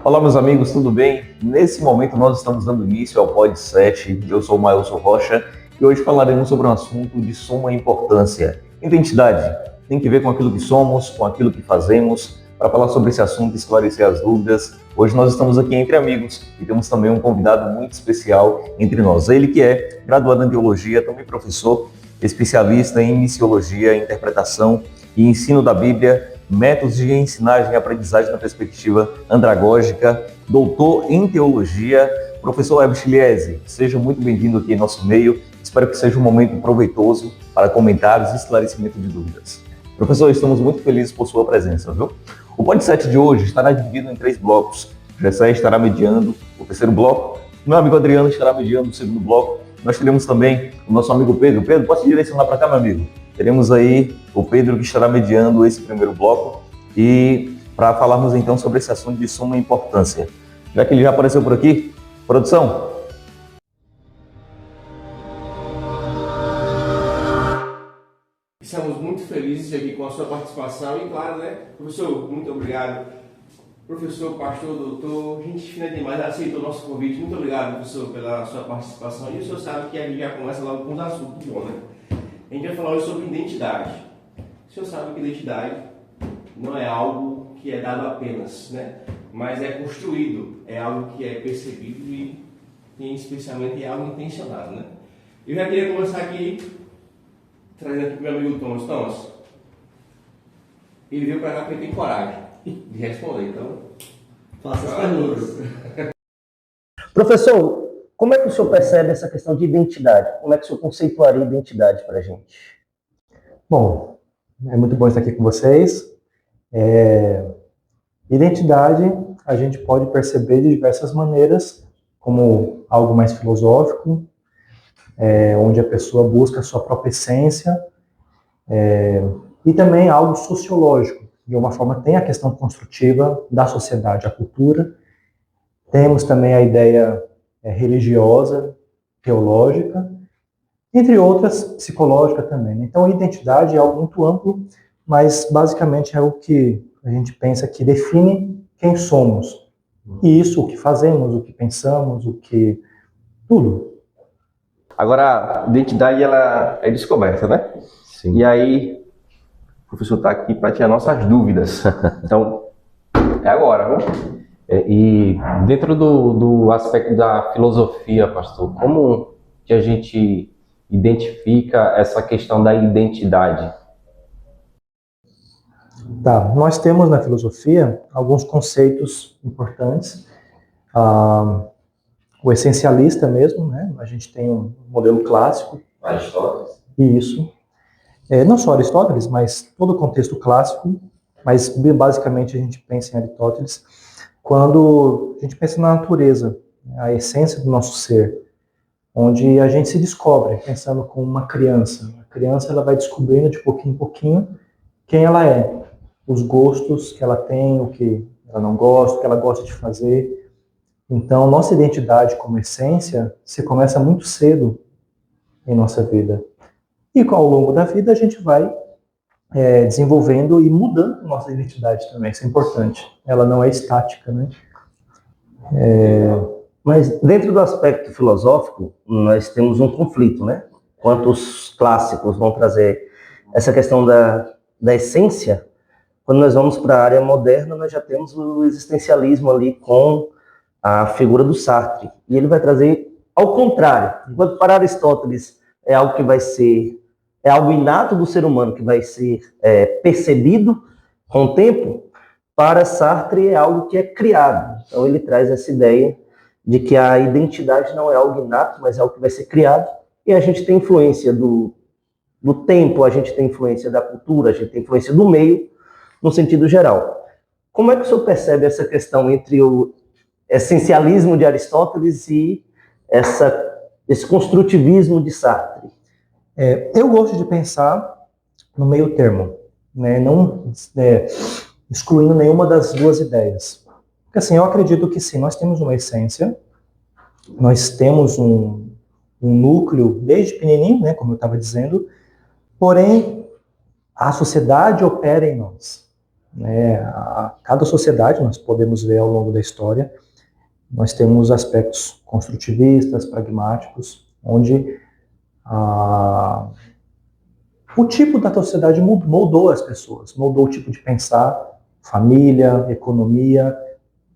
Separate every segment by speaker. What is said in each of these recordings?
Speaker 1: Olá, meus amigos, tudo bem? Nesse momento nós estamos dando início ao Pod 7. Eu sou o Mailson Rocha e hoje falaremos sobre um assunto de suma importância. Identidade tem que ver com aquilo que somos, com aquilo que fazemos. Para falar sobre esse assunto e esclarecer as dúvidas, hoje nós estamos aqui entre amigos e temos também um convidado muito especial entre nós. Ele que é graduado em Teologia, também professor, especialista em Missiologia, Interpretação e Ensino da Bíblia, métodos de ensinagem e aprendizagem na perspectiva andragógica, doutor em teologia, professor Herbert Liese. Seja muito bem-vindo aqui em nosso meio. Espero que seja um momento proveitoso para comentários e esclarecimento de dúvidas. Professor, estamos muito felizes por sua presença, viu? O Pod 7 de hoje estará dividido em 3 blocos. O Gessé estará mediando o terceiro bloco, meu amigo Adriano estará mediando o segundo bloco. Nós teremos também o nosso amigo Pedro. Pedro, pode se direcionar para cá, meu amigo? Teremos aí o Pedro que estará mediando esse primeiro bloco e para falarmos então sobre esse assunto de suma importância. Já que ele já apareceu por aqui, produção.
Speaker 2: Estamos muito felizes aqui com a sua participação e claro, né, professor, muito obrigado. Professor, pastor, doutor, gente fina demais, aceitou o nosso convite. Muito obrigado, professor, pela sua participação. E o senhor sabe que a gente já começa logo com os assuntos bom, né? A gente vai falar hoje sobre identidade. O senhor sabe que identidade não é algo que é dado apenas, né? Mas é construído, é algo que é percebido e especialmente é algo intencionado, né? Eu já queria começar aqui, trazendo aqui para o meu amigo Thomas. Thomas, ele veio para cá porque ele tem coragem de responder, então faça as perguntas.
Speaker 3: Professor, como é que o senhor percebe essa questão de identidade? Como é que o senhor conceituaria identidade para a gente?
Speaker 4: Bom, é muito bom estar aqui com vocês. Identidade a gente pode perceber de diversas maneiras, como algo mais filosófico, onde a pessoa busca a sua própria essência, e também algo sociológico. De uma forma, tem a questão construtiva da sociedade, a cultura. Temos também a ideia religiosa, teológica, entre outras, psicológica também. Então, a identidade é algo muito amplo, mas basicamente é o que a gente pensa que define quem somos. E isso, o que fazemos, o que pensamos, tudo.
Speaker 1: Agora, a identidade ela é descoberta, né?
Speaker 3: Sim.
Speaker 1: E aí, o professor está aqui para tirar nossas dúvidas. Então, é agora, viu?
Speaker 5: E dentro do aspecto da filosofia, pastor, como que a gente identifica essa questão da identidade?
Speaker 4: Tá, nós temos na filosofia alguns conceitos importantes. O essencialista mesmo, né? A gente tem um modelo clássico.
Speaker 1: Aristóteles.
Speaker 4: Isso. Não só Aristóteles, mas todo o contexto clássico, mas basicamente a gente pensa em Aristóteles quando a gente pensa na natureza, a essência do nosso ser, onde a gente se descobre, pensando como uma criança. A criança ela vai descobrindo de pouquinho em pouquinho quem ela é, os gostos que ela tem, o que ela não gosta, o que ela gosta de fazer. Então, nossa identidade como essência se começa muito cedo em nossa vida. E ao longo da vida a gente vai desenvolvendo e mudando nossa identidade também, isso é importante. Ela não é estática, né?
Speaker 3: Mas dentro do aspecto filosófico, nós temos um conflito, né? Enquanto os clássicos vão trazer essa questão da essência, quando nós vamos para a área moderna, nós já temos o existencialismo ali com a figura do Sartre. E ele vai trazer ao contrário. Enquanto para Aristóteles é algo que vai ser, é algo inato do ser humano que vai ser percebido com o tempo, para Sartre é algo que é criado. Então ele traz essa ideia de que a identidade não é algo inato, mas é algo que vai ser criado. E a gente tem influência do tempo, a gente tem influência da cultura, a gente tem influência do meio, no sentido geral. Como é que o senhor percebe essa questão entre o essencialismo de Aristóteles e esse construtivismo de Sartre?
Speaker 4: Eu gosto de pensar no meio termo, né? Não excluindo nenhuma das duas ideias. Porque assim, eu acredito que sim, nós temos uma essência, nós temos um núcleo desde pequenininho, né, como eu estava dizendo, porém a sociedade opera em nós. né? Cada sociedade, nós podemos ver ao longo da história, nós temos aspectos construtivistas, pragmáticos, onde o tipo da sociedade moldou as pessoas, moldou o tipo de pensar, família, economia,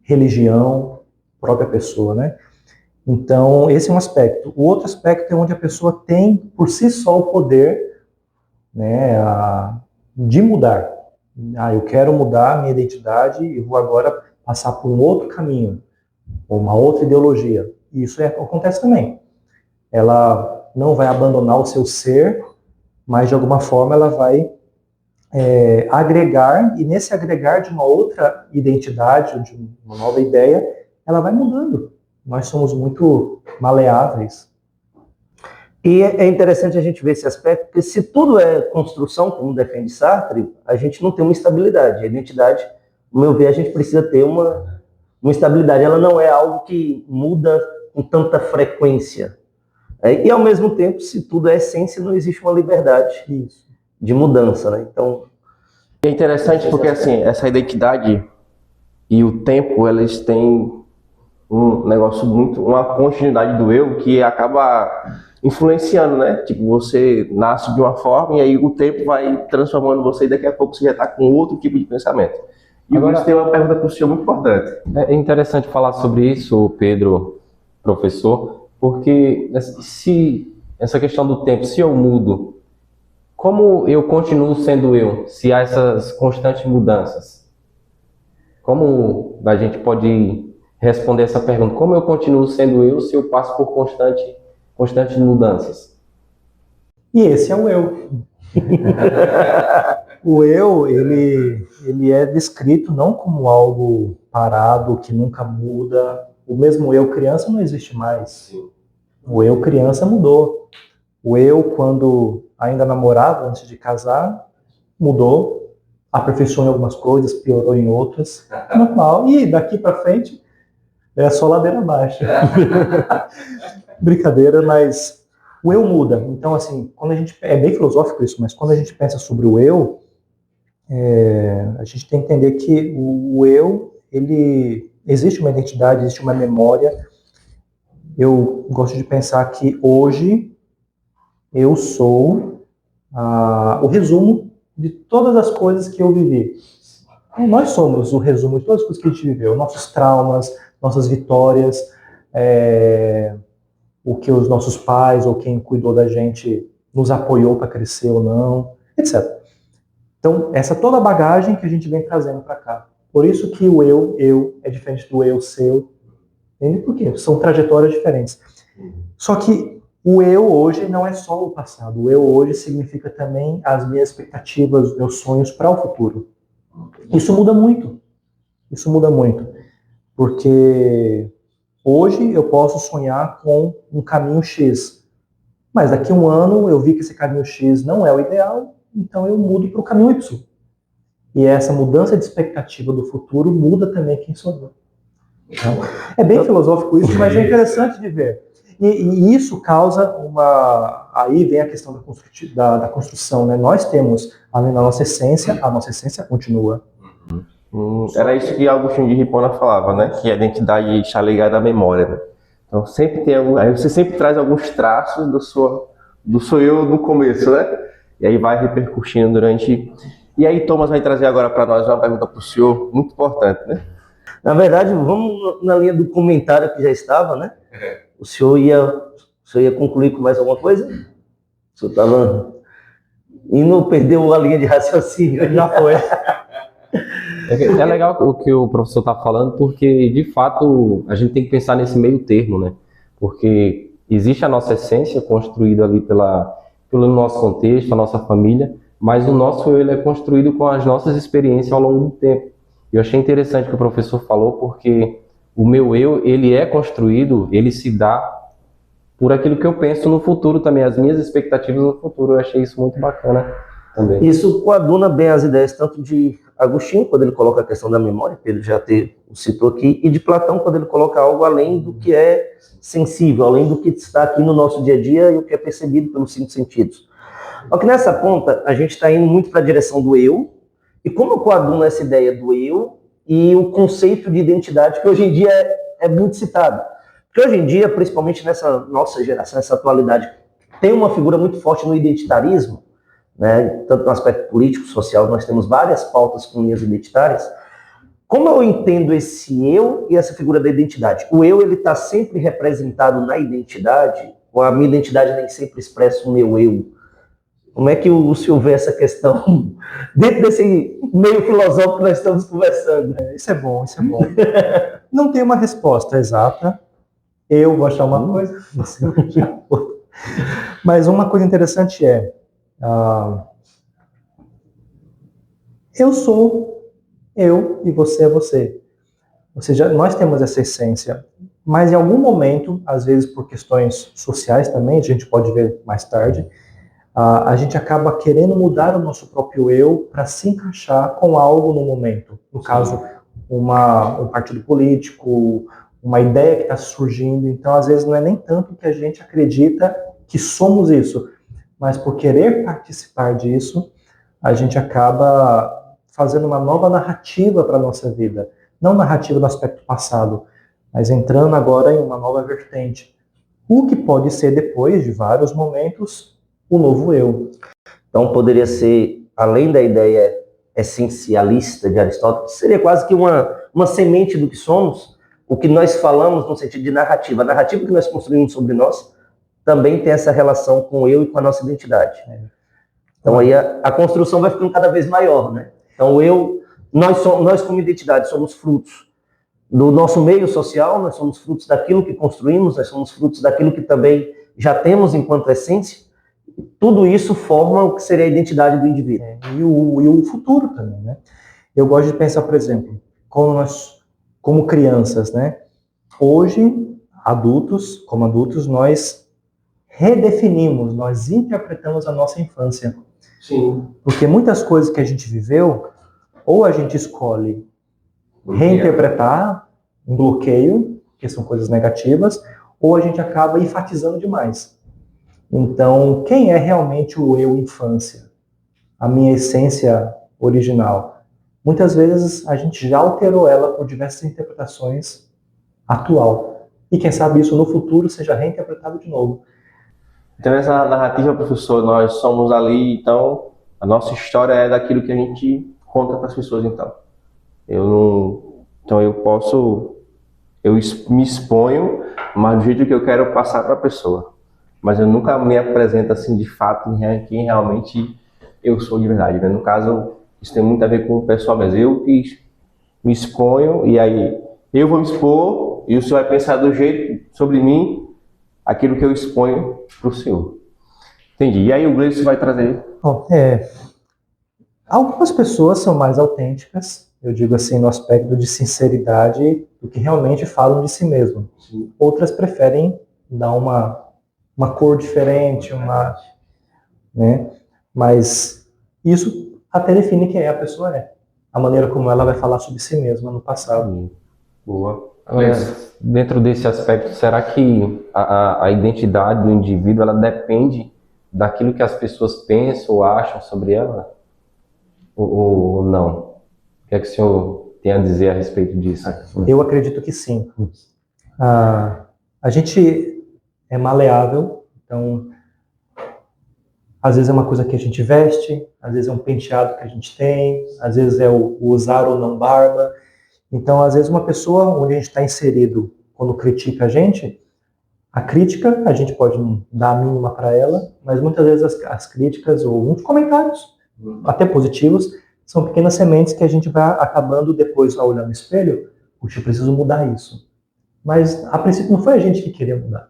Speaker 4: religião, própria pessoa, né? Então, esse é um aspecto. O outro aspecto é onde a pessoa tem, por si só, o poder, né, de mudar. Eu quero mudar a minha identidade e vou agora passar por um outro caminho, ou uma outra ideologia. E isso acontece também. Ela não vai abandonar o seu ser, mas de alguma forma ela vai agregar, e nesse agregar de uma outra identidade, de uma nova ideia, ela vai mudando. Nós somos muito maleáveis.
Speaker 3: E é interessante a gente ver esse aspecto, porque se tudo é construção, como defende Sartre, a gente não tem uma estabilidade. A identidade, no meu ver, a gente precisa ter uma estabilidade. Ela não é algo que muda com tanta frequência. E, ao mesmo tempo, se tudo é essência, não existe uma liberdade de mudança, né? Então,
Speaker 2: é interessante porque, assim, essa identidade e o tempo, eles têm um negócio uma continuidade do eu que acaba influenciando, né? Tipo, você nasce de uma forma e aí o tempo vai transformando você e daqui a pouco você já está com outro tipo de pensamento. E agora tem uma pergunta para o senhor muito importante.
Speaker 5: É interessante falar sobre isso, Pedro, professor, porque se essa questão do tempo, se eu mudo, como eu continuo sendo eu, se há essas constantes mudanças? Como a gente pode responder essa pergunta? Como eu continuo sendo eu se eu passo por constantes mudanças?
Speaker 4: E esse é o eu. O eu, ele é descrito não como algo parado, que nunca muda. O mesmo eu criança não existe mais. O eu criança mudou. O eu, quando ainda namorava, antes de casar, mudou. Aperfeiçoou em algumas coisas, piorou em outras. Normal. E daqui para frente, é só ladeira abaixo. Brincadeira, mas o eu muda. Então, assim, quando a gente... É bem filosófico isso, mas quando a gente pensa sobre o eu, a gente tem que entender que o eu, ele... Existe uma identidade, existe uma memória. Eu gosto de pensar que hoje eu sou o resumo de todas as coisas que eu vivi. Então, nós somos o resumo de todas as coisas que a gente viveu. Nossos traumas, nossas vitórias, o que os nossos pais ou quem cuidou da gente nos apoiou para crescer ou não, etc. Então, essa toda a bagagem que a gente vem trazendo para cá. Por isso que o eu é diferente do eu seu. Entende por quê? São trajetórias diferentes. Só que o eu hoje não é só o passado. O eu hoje significa também as minhas expectativas, os meus sonhos para o futuro. Isso muda muito. Isso muda muito. Porque hoje eu posso sonhar com um caminho X. Mas daqui a um ano eu vi que esse caminho X não é o ideal, então eu mudo para o caminho Y. E essa mudança de expectativa do futuro muda também quem sou eu. Então, é bem filosófico isso, mas é interessante de ver. E isso causa uma... Aí vem a questão da construção, né? Nós temos, além da nossa essência, a nossa essência continua.
Speaker 2: Era isso que Agostinho de Hipona falava, né? Que a identidade está ligada à memória, né? Então sempre tem aí você sempre traz alguns traços do seu eu no começo, né? E aí vai repercutindo durante... E aí Thomas vai trazer agora para nós uma pergunta para o senhor, muito importante, né?
Speaker 3: na verdade, vamos na linha do comentário que já estava, né? O senhor ia concluir com mais alguma coisa? O senhor estava indo, perdeu a linha de raciocínio.
Speaker 4: Já foi.
Speaker 5: É legal o que o professor está falando, porque, de fato, a gente tem que pensar nesse meio termo, né? Porque existe a nossa essência construída ali pelo nosso contexto, a nossa família, mas o nosso eu ele é construído com as nossas experiências ao longo do tempo. Eu achei interessante o que o professor falou, porque o meu eu, ele é construído, ele se dá por aquilo que eu penso no futuro também, as minhas expectativas no futuro. Eu achei isso muito bacana também.
Speaker 3: Isso coaduna bem as ideias tanto de Agostinho, quando ele coloca a questão da memória, Pedro já citou aqui, e de Platão, quando ele coloca algo além do que é sensível, além do que está aqui no nosso dia a dia e o que é percebido pelos 5 sentidos. Só que nessa ponta, a gente está indo muito para a direção do eu, E como eu coaduno essa ideia do eu e o conceito de identidade que hoje em dia é muito citado? Porque hoje em dia, principalmente nessa nossa geração, nessa atualidade, tem uma figura muito forte no identitarismo, né? Tanto no aspecto político, social, nós temos várias pautas com linhas identitárias. Como eu entendo esse eu e essa figura da identidade? O eu, ele está sempre representado na identidade, ou a minha identidade nem sempre expressa o meu eu? Como é que o senhor vê essa questão dentro desse meio filosófico que nós estamos conversando?
Speaker 4: Isso é bom, isso é bom. Não tem uma resposta exata. Eu vou achar uma coisa, você vai achar outra. Mas uma coisa interessante é, eu sou eu e você é você. Ou seja, nós temos essa essência, mas em algum momento, às vezes por questões sociais também, a gente pode ver mais tarde, a gente acaba querendo mudar o nosso próprio eu para se encaixar com algo no momento. No caso, um partido político, uma ideia que está surgindo. Então, às vezes, não é nem tanto que a gente acredita que somos isso, mas por querer participar disso, a gente acaba fazendo uma nova narrativa para a nossa vida. Não narrativa do aspecto passado, mas entrando agora em uma nova vertente. O que pode ser, depois de vários momentos, o novo eu.
Speaker 3: Então, poderia ser, além da ideia essencialista de Aristóteles, seria quase que uma semente do que somos, o que nós falamos no sentido de narrativa. A narrativa que nós construímos sobre nós também tem essa relação com o eu e com a nossa identidade. Então, aí a construção vai ficando cada vez maior, né? Então, nós como identidade somos frutos do nosso meio social, nós somos frutos daquilo que construímos, nós somos frutos daquilo que também já temos enquanto essência. Tudo isso forma o que seria a identidade do indivíduo.
Speaker 4: E o futuro também, né? Eu gosto de pensar, por exemplo, como crianças, né? Hoje, como adultos, nós redefinimos, nós interpretamos a nossa infância.
Speaker 2: Sim.
Speaker 4: Porque muitas coisas que a gente viveu, ou a gente escolhe reinterpretar, um bloqueio, que são coisas negativas, ou a gente acaba enfatizando demais. Então, quem é realmente o eu infância? A minha essência original? Muitas vezes a gente já alterou ela por diversas interpretações atual. E quem sabe isso no futuro seja reinterpretado de novo.
Speaker 5: Então, essa narrativa, professor, nós somos ali, então, a nossa história é daquilo que a gente conta para as pessoas, então. Então, eu me exponho, mas do jeito que eu quero passar para a pessoa. Mas eu nunca me apresento, assim, de fato, em quem realmente eu sou de verdade, né? No caso, isso tem muito a ver com o pessoal mesmo. Eu que me exponho, e aí eu vou me expor, e o senhor vai pensar do jeito sobre mim, aquilo que eu exponho para o senhor. Entendi. E aí o Gleison vai trazer...
Speaker 4: Bom, algumas pessoas são mais autênticas, eu digo assim, no aspecto de sinceridade, do que realmente falam de si mesmo.
Speaker 2: Sim.
Speaker 4: Outras preferem dar uma cor diferente, né? Mas isso até define quem a pessoa é. A maneira como ela vai falar sobre si mesma no passado.
Speaker 5: Boa. Mas, dentro desse aspecto, será que a identidade do indivíduo ela depende daquilo que as pessoas pensam ou acham sobre ela? Ou não? O que é que o senhor tem a dizer a respeito disso?
Speaker 4: Eu acredito que sim. A gente é maleável, então às vezes é uma coisa que a gente veste, às vezes é um penteado que a gente tem, às vezes é o usar ou não barba. Então, às vezes, uma pessoa onde a gente está inserido, quando critica a crítica, a gente pode não dar a mínima para ela, mas muitas vezes as críticas ou muitos comentários, até positivos, são pequenas sementes que a gente vai acabando depois, ao olhar no espelho, puxa, eu preciso mudar isso. Mas, a princípio, não foi a gente que queria mudar.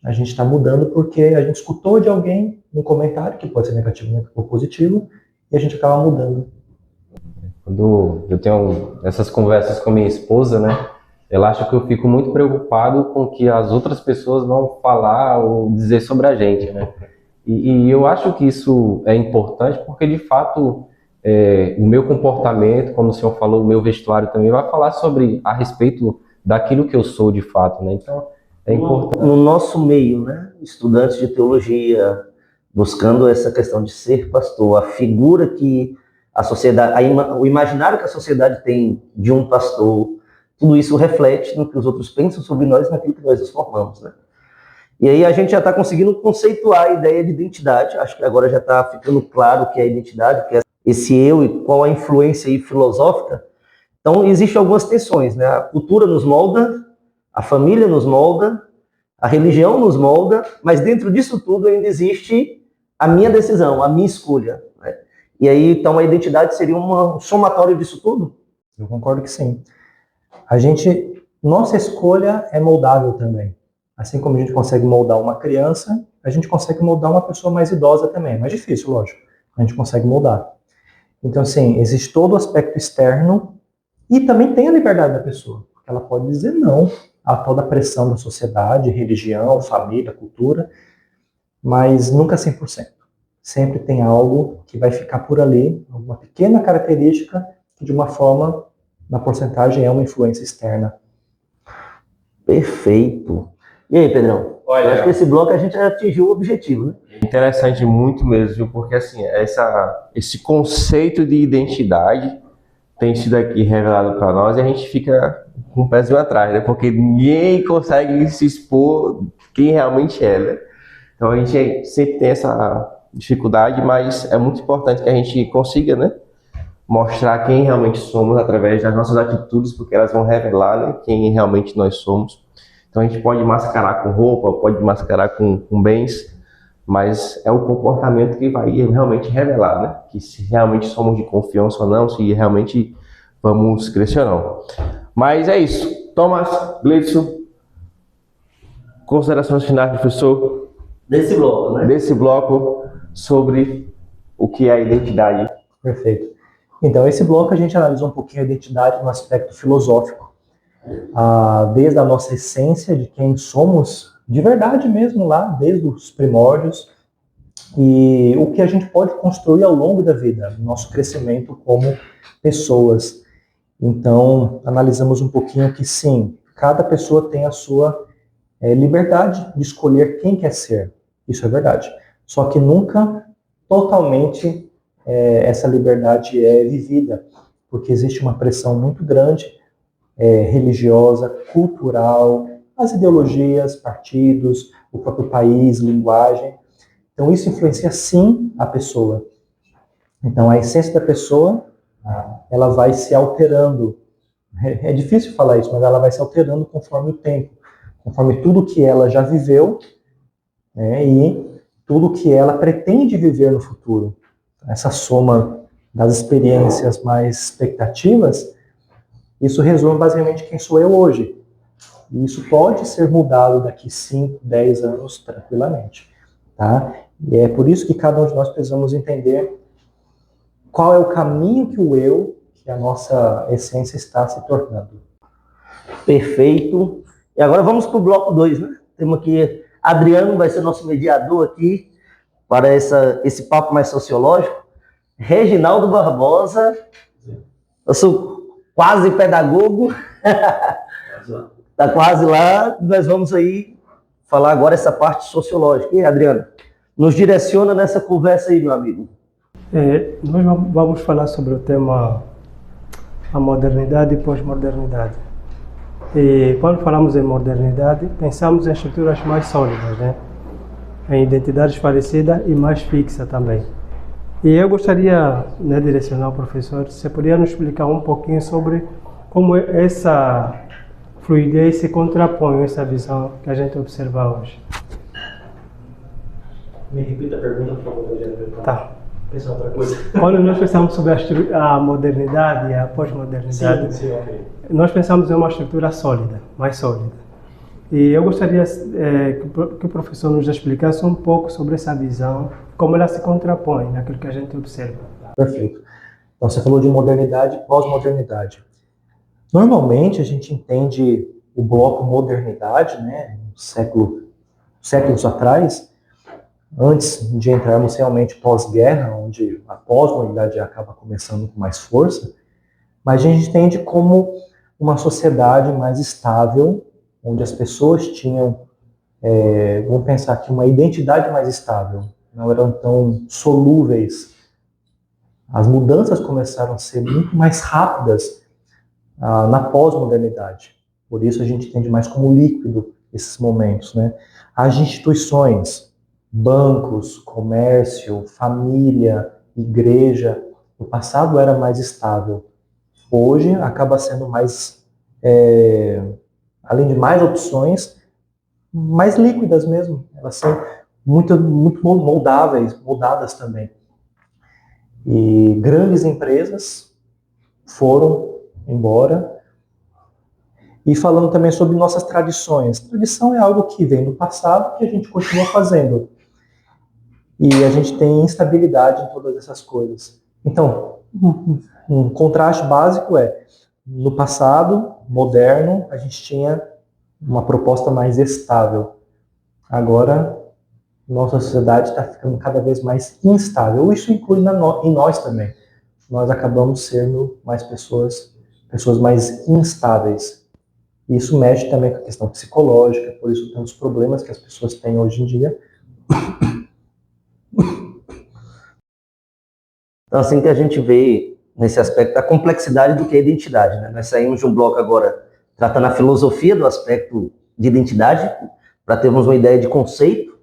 Speaker 4: A gente está mudando porque a gente escutou de alguém um comentário, que pode ser negativo ou positivo, e a gente acaba mudando.
Speaker 5: Quando eu tenho essas conversas com a minha esposa, né, ela acha que eu fico muito preocupado com o que as outras pessoas vão falar ou dizer sobre a gente, né? E eu acho que isso é importante porque, de fato, o meu comportamento, como o senhor falou, o meu vestuário também vai falar a respeito daquilo que eu sou, de fato, né? Então, é importante.
Speaker 3: No nosso meio, né, estudantes de teologia, buscando essa questão de ser pastor, a figura que a sociedade, o imaginário que a sociedade tem de um pastor, tudo isso reflete no que os outros pensam sobre nós e naquilo que nós nos formamos, né? E aí a gente já está conseguindo conceituar a ideia de identidade. Acho que agora já está ficando claro o que é identidade, o que é esse eu e qual a influência aí filosófica. Então, existem algumas tensões, né? A cultura nos molda, a família nos molda, a religião nos molda, mas dentro disso tudo ainda existe a minha decisão, a minha escolha, né? E aí, então, a identidade seria um somatório disso tudo?
Speaker 4: Eu concordo que sim. Nossa escolha é moldável também. Assim como a gente consegue moldar uma criança, a gente consegue moldar uma pessoa mais idosa também. É mais difícil, lógico. A gente consegue moldar. Então, assim, existe todo o aspecto externo e também tem a liberdade da pessoa. Ela pode dizer não a toda a pressão da sociedade, religião, família, cultura, mas nunca 100%. Sempre tem algo que vai ficar por ali, uma pequena característica que, de uma forma, na porcentagem, é uma influência externa.
Speaker 3: Perfeito. E aí, Pedrão?
Speaker 5: Olha,
Speaker 3: eu acho que esse bloco a gente já atingiu o objetivo, né?
Speaker 5: Interessante muito mesmo, porque assim, esse conceito de identidade tem sido aqui revelado para nós e a gente fica com o pezinho atrás, né? Porque ninguém consegue se expor quem realmente é, né? Então a gente sempre tem essa dificuldade, mas é muito importante que a gente consiga, né, mostrar quem realmente somos através das nossas atitudes, porque elas vão revelar, né, quem realmente nós somos. Então a gente pode mascarar com roupa, pode mascarar com bens, mas é o comportamento que vai realmente revelar, né, que se realmente somos de confiança ou não, se realmente vamos crescer ou não. Mas é isso. Thomas, Gleidson, considerações finais, professor?
Speaker 3: Desse bloco, né?
Speaker 5: Desse bloco sobre o que é a identidade.
Speaker 4: Perfeito. Então, esse bloco a gente analisou um pouquinho a identidade no aspecto filosófico, desde a nossa essência de quem somos, de verdade mesmo lá, desde os primórdios, e o que a gente pode construir ao longo da vida, nosso crescimento como pessoas. Então, analisamos um pouquinho que sim, cada pessoa tem a sua liberdade de escolher quem quer ser. Isso é verdade. Só que nunca totalmente essa liberdade é vivida, porque existe uma pressão muito grande, religiosa, cultural, as ideologias, partidos, o próprio país, linguagem. Então isso influencia sim a pessoa. Então a essência da pessoa, ela vai se alterando. É difícil falar isso, mas ela vai se alterando conforme o tempo, conforme tudo que ela já viveu, e tudo que ela pretende viver no futuro. Essa soma das experiências mais expectativas, isso resume basicamente quem sou eu hoje. E isso pode ser mudado daqui 5, 10 anos tranquilamente. Tá? E é por isso que cada um de nós precisamos entender qual é o caminho que o eu, que a nossa essência está se tornando.
Speaker 3: Perfeito. E agora vamos para o bloco 2, né? Temos aqui, Adriano vai ser nosso mediador aqui para esse papo mais sociológico. Reginaldo Barbosa, eu sou quase pedagogo, está quase lá, nós vamos aí falar agora essa parte sociológica. E Adriano, nos direciona nessa conversa aí, meu amigo.
Speaker 6: Nós vamos falar sobre o tema a modernidade e pós-modernidade. E quando falamos em modernidade, pensamos em estruturas mais sólidas, né? Em identidade esclarecida e mais fixa também. E eu gostaria, né, direcionar o professor, se poderia nos explicar um pouquinho sobre como essa fluidez se contrapõe a essa visão que a gente observa hoje.
Speaker 4: Me repita a pergunta, por favor, Adriano.
Speaker 6: Tá.
Speaker 4: Pensar outra coisa.
Speaker 6: Quando nós pensamos sobre a modernidade e a pós-modernidade,
Speaker 4: Sim, ok.
Speaker 6: nós pensamos em uma estrutura sólida, mais sólida. E eu gostaria que o professor nos explicasse um pouco sobre essa visão, como ela se contrapõe naquilo que a gente observa.
Speaker 4: Perfeito. Então, você falou de modernidade e pós-modernidade. Normalmente, a gente entende o bloco modernidade, né, séculos atrás, antes de entrarmos realmente pós-guerra, onde a pós-modernidade acaba começando com mais força, mas a gente entende como uma sociedade mais estável, onde as pessoas tinham, vamos pensar aqui, uma identidade mais estável, não eram tão solúveis As mudanças começaram a ser muito mais rápidas na pós-modernidade. Por isso a gente entende mais como líquido esses momentos, né? As instituições, bancos, comércio, família, igreja, no passado era mais estável. Hoje acaba sendo mais, além de mais opções, mais líquidas mesmo. Elas são muito moldadas também. E grandes empresas foram embora. E falando também sobre nossas tradições. Tradição é algo que vem do passado que a gente continua fazendo. E a gente tem instabilidade em todas essas coisas. Então, um contraste básico é, no passado, moderno, a gente tinha uma proposta mais estável. Agora, nossa sociedade está ficando cada vez mais instável. Isso inclui em nós também. Nós acabamos sendo mais pessoas mais instáveis. Isso mexe também com a questão psicológica, por isso tantos problemas que as pessoas têm hoje em dia.
Speaker 3: Então, assim que a gente vê nesse aspecto a complexidade do que é identidade, né? Nós saímos de um bloco agora tratando a filosofia do aspecto de identidade, para termos uma ideia de conceito,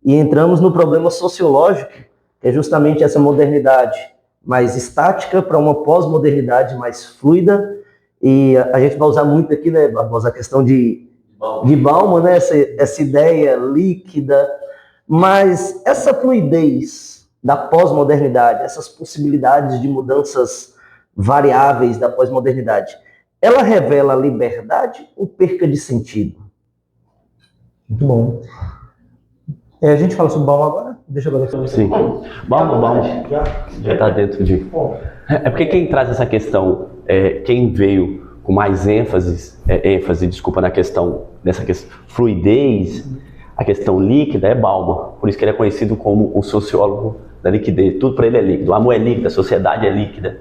Speaker 3: e entramos no problema sociológico, que é justamente essa modernidade mais estática para uma pós-modernidade mais fluida. E a gente vai usar muito aqui, né, Barbosa, a questão de Bauman, né, essa ideia líquida, mas essa fluidez da pós-modernidade, essas possibilidades de mudanças variáveis da pós-modernidade, ela revela liberdade ou perca de sentido?
Speaker 4: Muito bom. A gente fala sobre Bauman agora? Deixa eu ver.
Speaker 7: Sim. Bauman já está dentro de... É porque quem traz essa questão, quem veio com mais ênfase, na questão dessa fluidez, a questão líquida, é Bauman. Por isso que ele é conhecido como o sociólogo da liquidez. Tudo para ele é líquido. O amor é líquido, a sociedade é líquida.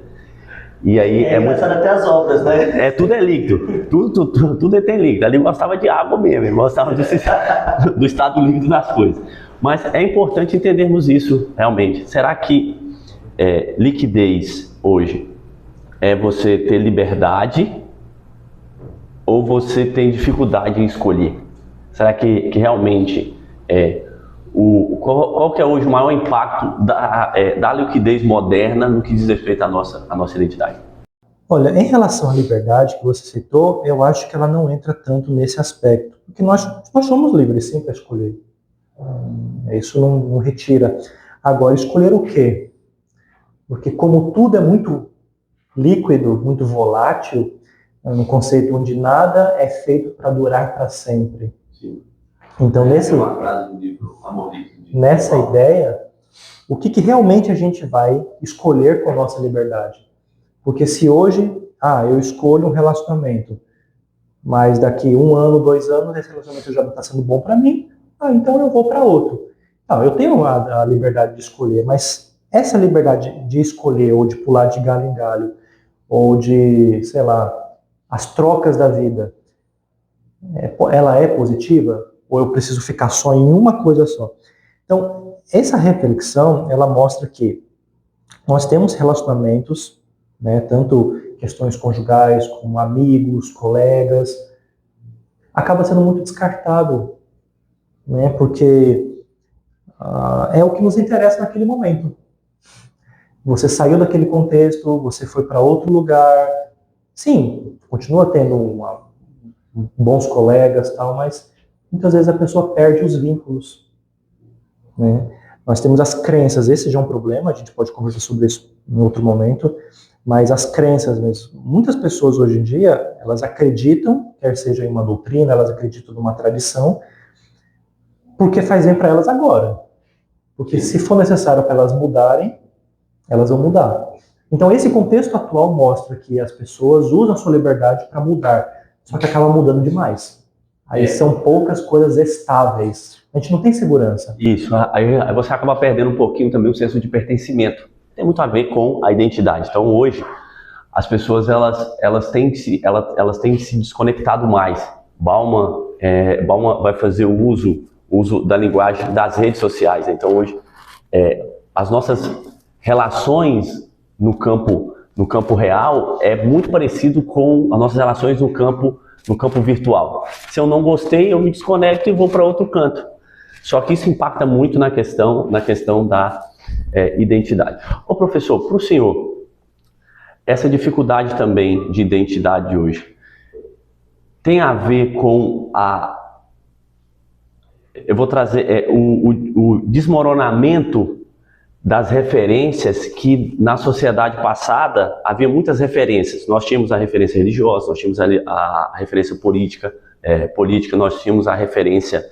Speaker 7: E aí é muito...
Speaker 3: até as obras, né?
Speaker 7: Tudo é líquido. Tudo tem líquido. Ali gostava de água mesmo, ele gostava do estado líquido das coisas. Mas é importante entendermos isso realmente. Será que liquidez hoje é você ter liberdade ou você tem dificuldade em escolher? Será que realmente qual que é hoje o maior impacto da liquidez moderna no que diz respeito à nossa identidade?
Speaker 4: Olha, em relação à liberdade que você citou, eu acho que ela não entra tanto nesse aspecto, porque nós somos livres sim para escolher. Isso não retira. Agora, escolher o quê? Porque como tudo é muito líquido, muito volátil, um conceito onde nada é feito para durar para sempre.
Speaker 7: Sim.
Speaker 4: Então,
Speaker 7: Uma frase do livro Amor Líquido.
Speaker 4: Nessa ideia, o que realmente a gente vai escolher com a nossa liberdade? Porque se hoje, eu escolho um relacionamento, mas daqui 1 ano, 2 anos, esse relacionamento já não está sendo bom para mim, então eu vou para outro. Não, eu tenho a liberdade de escolher, mas essa liberdade de escolher, ou de pular de galho em galho, ou de, sei lá, as trocas da vida, ela é positiva? Ou eu preciso ficar só em uma coisa só? Então, essa reflexão, ela mostra que nós temos relacionamentos, né, tanto questões conjugais, como amigos, colegas, acaba sendo muito descartável, né, porque é o que nos interessa naquele momento. Você saiu daquele contexto, você foi para outro lugar, sim, continua tendo bons colegas, tal, mas muitas vezes a pessoa perde os vínculos, né? Nós temos as crenças, esse já é um problema, a gente pode conversar sobre isso em outro momento, mas as crenças mesmo. Muitas pessoas hoje em dia, elas acreditam, quer seja em uma doutrina, elas acreditam numa tradição, porque faz bem para elas agora. Porque se for necessário para elas mudarem, elas vão mudar. Então esse contexto atual mostra que as pessoas usam a sua liberdade para mudar, só que acaba mudando demais. Aí são poucas coisas estáveis. A gente não tem segurança.
Speaker 7: Isso, aí você acaba perdendo um pouquinho também o senso de pertencimento. Tem muito a ver com a identidade. Então hoje, as pessoas elas têm se desconectado mais. Bauman vai fazer o uso da linguagem das redes sociais. Então hoje, as nossas relações no campo real é muito parecido com as nossas relações no campo virtual. Se eu não gostei, eu me desconecto e vou para outro canto. Só que isso impacta muito na questão da identidade. Ô professor, para o senhor, essa dificuldade também de identidade hoje tem a ver com eu vou trazer o desmoronamento das referências que na sociedade passada havia muitas referências. Nós tínhamos a referência religiosa, nós tínhamos a referência política, nós tínhamos a referência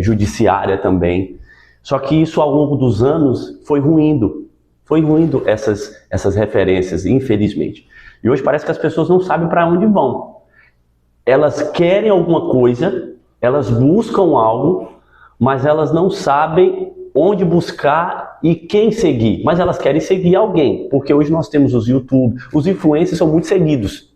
Speaker 7: judiciária também. Só que isso ao longo dos anos foi ruindo essas referências, infelizmente. E hoje parece que as pessoas não sabem para onde vão. Elas querem alguma coisa, elas buscam algo, mas elas não sabem onde buscar e quem seguir. Mas elas querem seguir alguém, porque hoje nós temos os YouTube, os influencers são muito seguidos.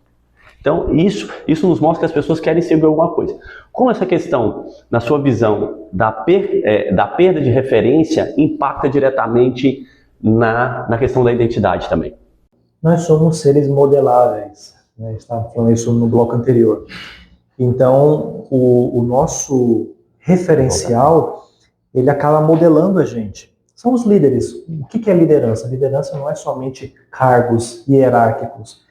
Speaker 7: Então isso nos mostra que as pessoas querem seguir alguma coisa. Como essa questão, na sua visão, da perda de referência impacta diretamente na questão da identidade também?
Speaker 4: Nós somos seres modeláveis, né? Estava falando isso no bloco anterior. Então, o nosso referencial, ele acaba modelando a gente. São os líderes. O que é liderança? Liderança não é somente cargos hierárquicos.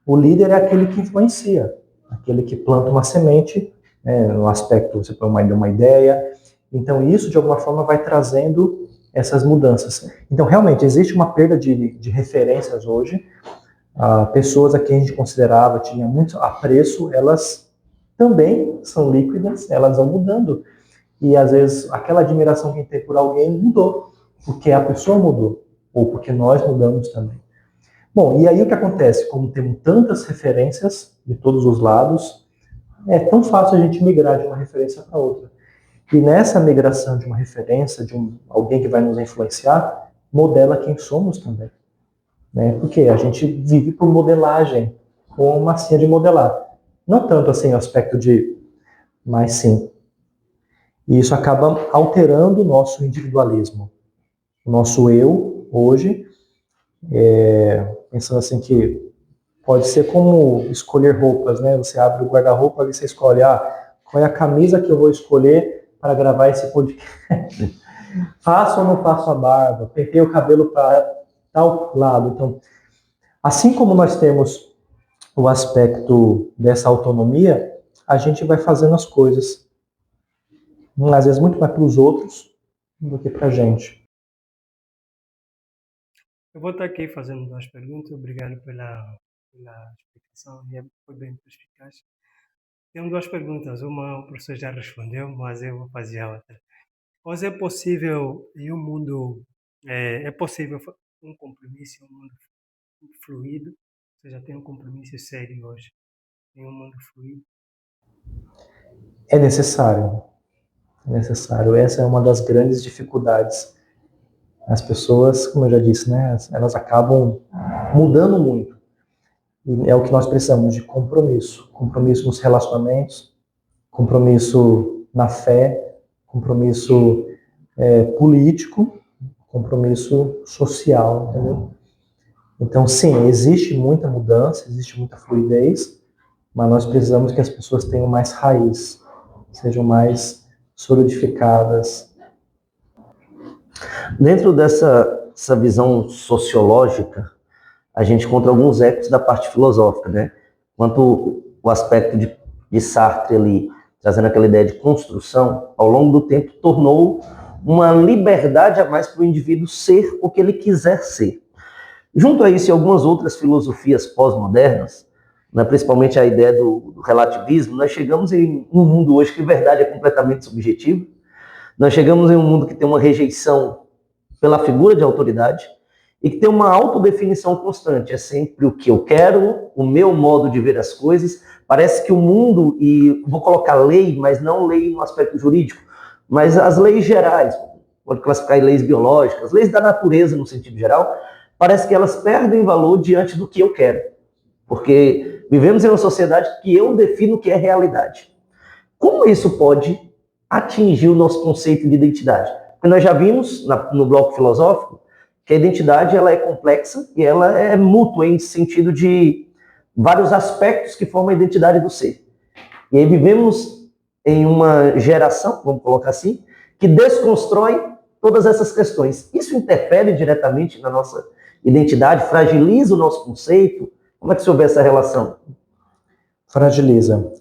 Speaker 4: O líder é aquele que influencia, aquele que planta uma semente, né, no aspecto, você põe uma ideia. Então, isso, de alguma forma, vai trazendo essas mudanças. Então, realmente, existe uma perda de referências hoje. Pessoas a quem a gente considerava, tinha muito apreço, elas também são líquidas, elas vão mudando. E, às vezes, aquela admiração que a gente tem por alguém mudou, porque a pessoa mudou, ou porque nós mudamos também. Bom, e aí o que acontece? Como temos tantas referências de todos os lados, é tão fácil a gente migrar de uma referência para outra. E nessa migração de uma referência, de alguém que vai nos influenciar, modela quem somos também. Né? Porque a gente vive por modelagem, com uma massinha de modelar. Não tanto assim o aspecto de, mas sim. E isso acaba alterando o nosso individualismo. O nosso eu, hoje, pensando assim que pode ser como escolher roupas, né? Você abre o guarda-roupa e você escolhe, qual é a camisa que eu vou escolher para gravar esse podcast? Faço ou não faço a barba? Pentei o cabelo para tal lado. Então, assim como nós temos o aspecto dessa autonomia, a gente vai fazendo as coisas, às vezes muito mais para os outros do que para a gente.
Speaker 6: Eu vou estar aqui fazendo duas perguntas. Obrigado pela explicação, foi bem perspicaz. Tenho duas perguntas. Uma o professor já respondeu, mas eu vou fazer a outra. Mas é possível em um mundo, é possível um compromisso em um mundo fluido? Você já tem um compromisso sério hoje em um mundo fluido?
Speaker 4: É necessário. É necessário. Essa é uma das grandes dificuldades. As pessoas, como eu já disse, né, elas acabam mudando muito. E é o que nós precisamos de compromisso. Compromisso nos relacionamentos, compromisso na fé, compromisso político, compromisso social, entendeu? Então, sim, existe muita mudança, existe muita fluidez, mas nós precisamos que as pessoas tenham mais raiz, sejam mais solidificadas.
Speaker 3: Dentro dessa visão sociológica, a gente encontra alguns ecos da parte filosófica, né? Quanto o aspecto de Sartre ali, trazendo aquela ideia de construção, ao longo do tempo tornou uma liberdade a mais para o indivíduo ser o que ele quiser ser. Junto a isso e algumas outras filosofias pós-modernas, né, principalmente a ideia do relativismo, nós chegamos em um mundo hoje que verdade é completamente subjetivo. Nós chegamos em um mundo que tem uma rejeição pela figura de autoridade e que tem uma autodefinição constante. É sempre o que eu quero, o meu modo de ver as coisas. Parece que o mundo, e vou colocar lei, mas não lei no aspecto jurídico, mas as leis gerais, pode classificar em leis biológicas, leis da natureza no sentido geral, parece que elas perdem valor diante do que eu quero. Porque vivemos em uma sociedade que eu defino o que é realidade. Como isso pode atingir o nosso conceito de identidade? Porque nós já vimos no bloco filosófico que a identidade ela é complexa e ela é mútua em sentido de vários aspectos que formam a identidade do ser. E aí vivemos em uma geração, vamos colocar assim, que desconstrói todas essas questões. Isso interfere diretamente na nossa identidade, fragiliza o nosso conceito. Como é que você vê essa relação?
Speaker 4: Fragiliza.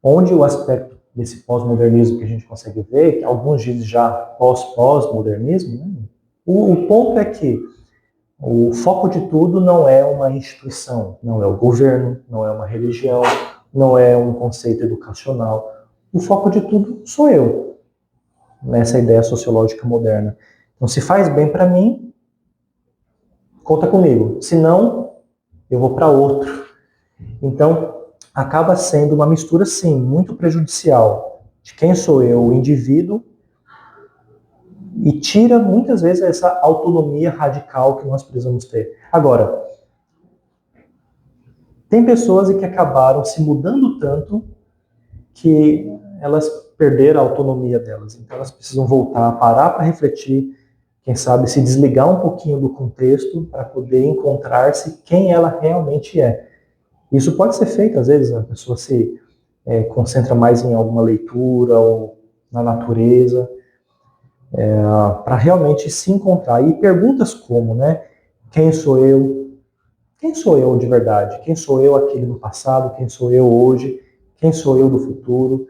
Speaker 4: Onde o aspecto desse pós-modernismo que a gente consegue ver, que alguns dizem já pós-modernismo, né? O ponto é que o foco de tudo não é uma instituição, não é o governo, não é uma religião, não é um conceito educacional. O foco de tudo sou eu, nessa ideia sociológica moderna. Então, se faz bem para mim, conta comigo. Se não, eu vou para outro. Então, acaba sendo uma mistura, sim, muito prejudicial de quem sou eu, o indivíduo, e tira muitas vezes essa autonomia radical que nós precisamos ter. Agora, tem pessoas que acabaram se mudando tanto que elas perderam a autonomia delas. Então elas precisam voltar, parar para refletir, quem sabe se desligar um pouquinho do contexto para poder encontrar-se quem ela realmente é. Isso pode ser feito, às vezes, a pessoa se concentra mais em alguma leitura ou na natureza, para realmente se encontrar. E perguntas como, né? Quem sou eu? Quem sou eu de verdade? Quem sou eu aquele do passado? Quem sou eu hoje? Quem sou eu do futuro?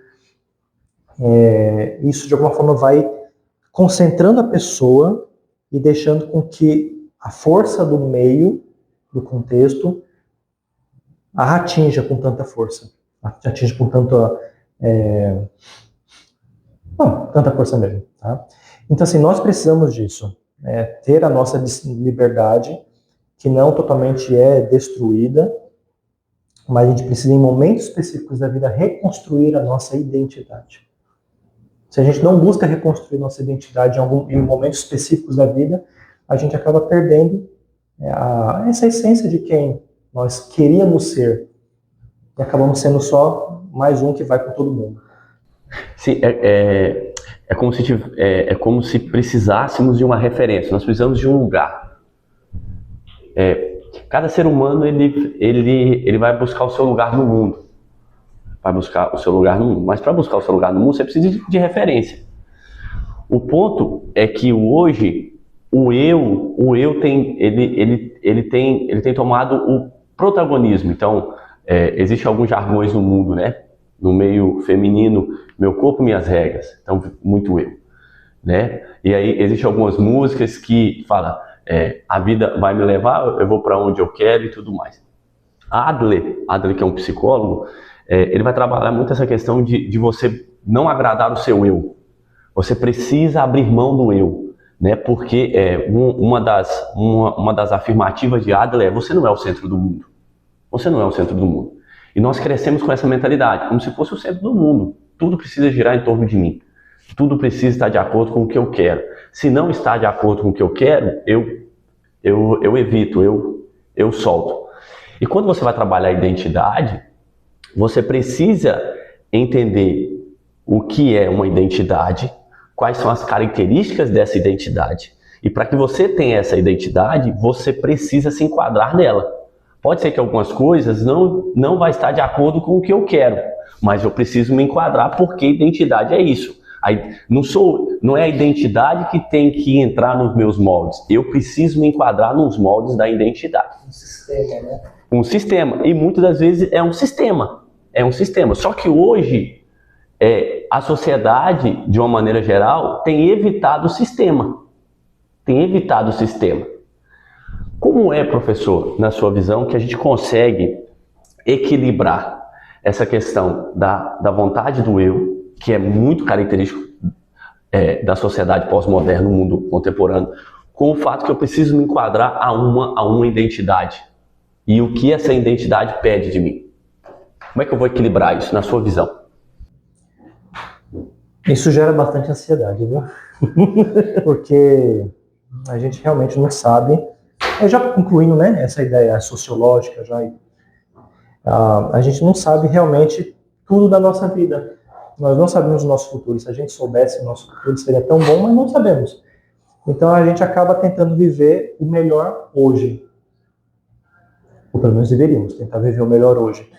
Speaker 4: Isso, de alguma forma, vai concentrando a pessoa e deixando com que a força do meio, do contexto, a atinja com tanta força. Atinja com tanta força mesmo. Tá? Então, assim, nós precisamos disso. Ter a nossa liberdade, que não totalmente é destruída, mas a gente precisa, em momentos específicos da vida, reconstruir a nossa identidade. Se a gente não busca reconstruir nossa identidade em momentos específicos da vida, a gente acaba perdendo essa essência de quem nós queríamos ser. E acabamos sendo só mais um que vai com todo mundo.
Speaker 7: Sim, é como se precisássemos de uma referência, nós precisamos de um lugar. Cada ser humano ele vai buscar o seu lugar no mundo. Vai buscar o seu lugar no mundo. Mas para buscar o seu lugar no mundo, você precisa de referência. O ponto é que hoje o eu tem tomado o protagonismo. Então, existem alguns jargões no mundo, né? No meio feminino, meu corpo, minhas regras. Então, muito eu, né? E aí existem algumas músicas que falam, a vida vai me levar, eu vou para onde eu quero e tudo mais. Adler, que é um psicólogo, ele vai trabalhar muito essa questão de você não agradar o seu eu. Você precisa abrir mão do eu, né? Porque uma das afirmativas de Adler você não é o centro do mundo. Você não é o centro do mundo. E nós crescemos com essa mentalidade, como se fosse o centro do mundo. Tudo precisa girar em torno de mim. Tudo precisa estar de acordo com o que eu quero. Se não está de acordo com o que eu quero, eu evito, eu solto. E quando você vai trabalhar a identidade, você precisa entender o que é uma identidade, quais são as características dessa identidade. E para que você tenha essa identidade, você precisa se enquadrar nela. Pode ser que algumas coisas não vai estar de acordo com o que eu quero, mas eu preciso me enquadrar porque identidade é isso. Não é a identidade que tem que entrar nos meus moldes. Eu preciso me enquadrar nos moldes da identidade.
Speaker 3: Um sistema, né?
Speaker 7: Um sistema. E muitas das vezes é um sistema. É um sistema. Só que hoje, a sociedade, de uma maneira geral, tem evitado o sistema. Tem evitado o sistema. Como é, professor, na sua visão, que a gente consegue equilibrar essa questão da vontade do eu, que é muito característico da sociedade pós-moderna, no mundo contemporâneo, com o fato que eu preciso me enquadrar a uma identidade e o que essa identidade pede de mim? Como é que eu vou equilibrar isso, na sua visão?
Speaker 4: Isso gera bastante ansiedade, viu? Porque a gente realmente não sabe. Já concluindo, né, essa ideia sociológica, a gente não sabe realmente tudo da nossa vida. Nós não sabemos o nosso futuro. Se a gente soubesse o nosso futuro, seria tão bom, mas não sabemos. Então a gente acaba tentando viver o melhor hoje. Ou pelo menos deveríamos tentar viver o melhor hoje.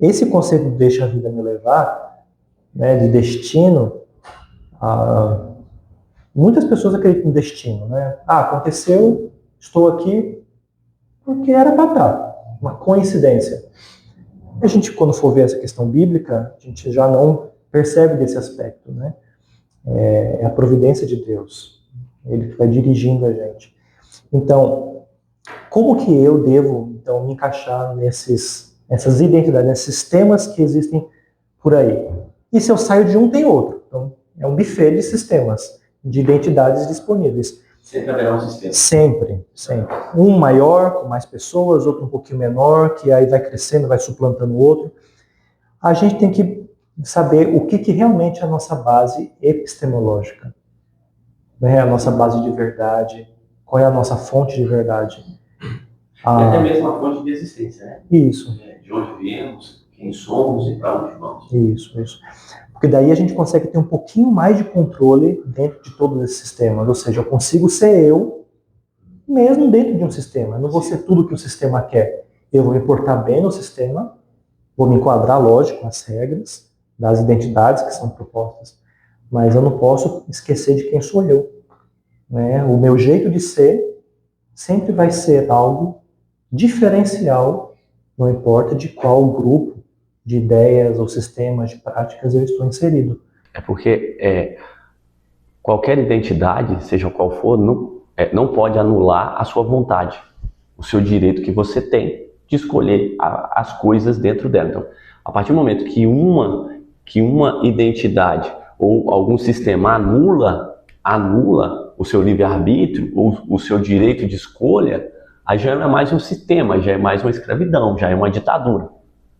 Speaker 4: Esse conceito de deixa a vida me levar, né, de destino, muitas pessoas acreditam no destino, né? Aconteceu, estou aqui porque era para estar, uma coincidência. A gente, quando for ver essa questão bíblica, a gente já não percebe desse aspecto, né? É a providência de Deus, Ele que vai dirigindo a gente. Então, como que eu devo, então, me encaixar nessas identidades, nesses sistemas que existem por aí? E se eu saio de um, tem outro. Então, é um buffet de sistemas, de identidades disponíveis.
Speaker 7: Sempre haverá um sistema.
Speaker 4: Sempre, sempre. Um maior, com mais pessoas, outro um pouquinho menor, que aí vai crescendo, vai suplantando o outro. A gente tem que saber o que realmente é a nossa base epistemológica. Né? A nossa base de verdade, qual é a nossa fonte de verdade.
Speaker 7: E até mesmo a fonte de existência, né?
Speaker 4: Isso.
Speaker 7: De onde viemos, quem somos e para onde vamos.
Speaker 4: Isso. Porque daí a gente consegue ter um pouquinho mais de controle dentro de todos esses sistemas. Ou seja, eu consigo ser eu, mesmo dentro de um sistema. Eu não vou ser tudo que o sistema quer. Eu vou me portar bem no sistema, vou me enquadrar, lógico, nas regras, das identidades que são propostas. Mas eu não posso esquecer de quem sou eu. Né? O meu jeito de ser sempre vai ser algo diferencial, não importa de qual grupo de ideias ou sistemas de práticas eu estou inserido.
Speaker 7: É porque qualquer identidade, seja qual for, não pode anular a sua vontade, o seu direito que você tem de escolher as coisas dentro dela. Então, a partir do momento que uma identidade ou algum sistema anula o seu livre-arbítrio ou o seu direito de escolha, aí já não é mais um sistema, já é mais uma escravidão, já é uma ditadura.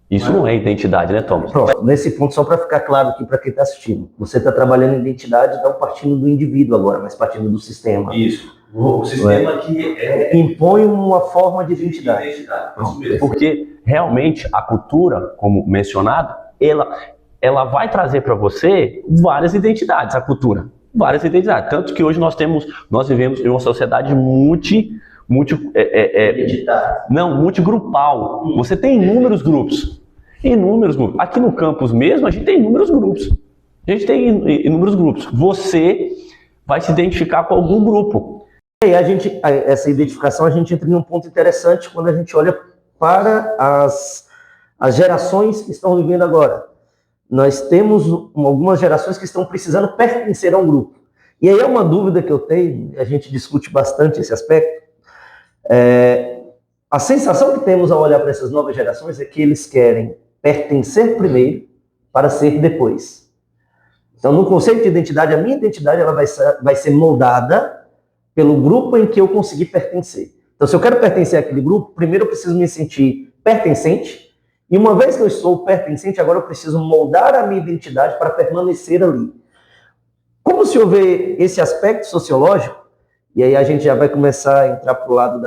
Speaker 7: Isso não é identidade, né, Thomas?
Speaker 3: Pronto, nesse ponto, só para ficar claro aqui para quem está assistindo, você está trabalhando em identidade, não partindo do indivíduo agora, mas partindo do sistema.
Speaker 7: Isso. O sistema que
Speaker 3: impõe uma forma de identidade.
Speaker 7: Isso mesmo. Porque realmente a cultura, como mencionado, ela vai trazer para você várias identidades, a cultura. Várias identidades. Tanto que hoje nós vivemos em uma sociedade multigrupal. Você tem inúmeros grupos. Aqui no campus mesmo, a gente tem inúmeros grupos. Você vai se identificar com algum grupo.
Speaker 3: E essa identificação, a gente entra em um ponto interessante quando a gente olha para as gerações que estão vivendo agora. Nós temos algumas gerações que estão precisando pertencer a um grupo. E aí é uma dúvida que eu tenho, a gente discute bastante esse aspecto. A sensação que temos ao olhar para essas novas gerações é que eles querem pertencer primeiro para ser depois. Então, no conceito de identidade, a minha identidade ela vai ser moldada pelo grupo em que eu conseguir pertencer. Então, se eu quero pertencer àquele grupo, primeiro eu preciso me sentir pertencente, e uma vez que eu estou pertencente, agora eu preciso moldar a minha identidade para permanecer ali. Como se houver esse aspecto sociológico, e aí a gente já vai começar a entrar para o lado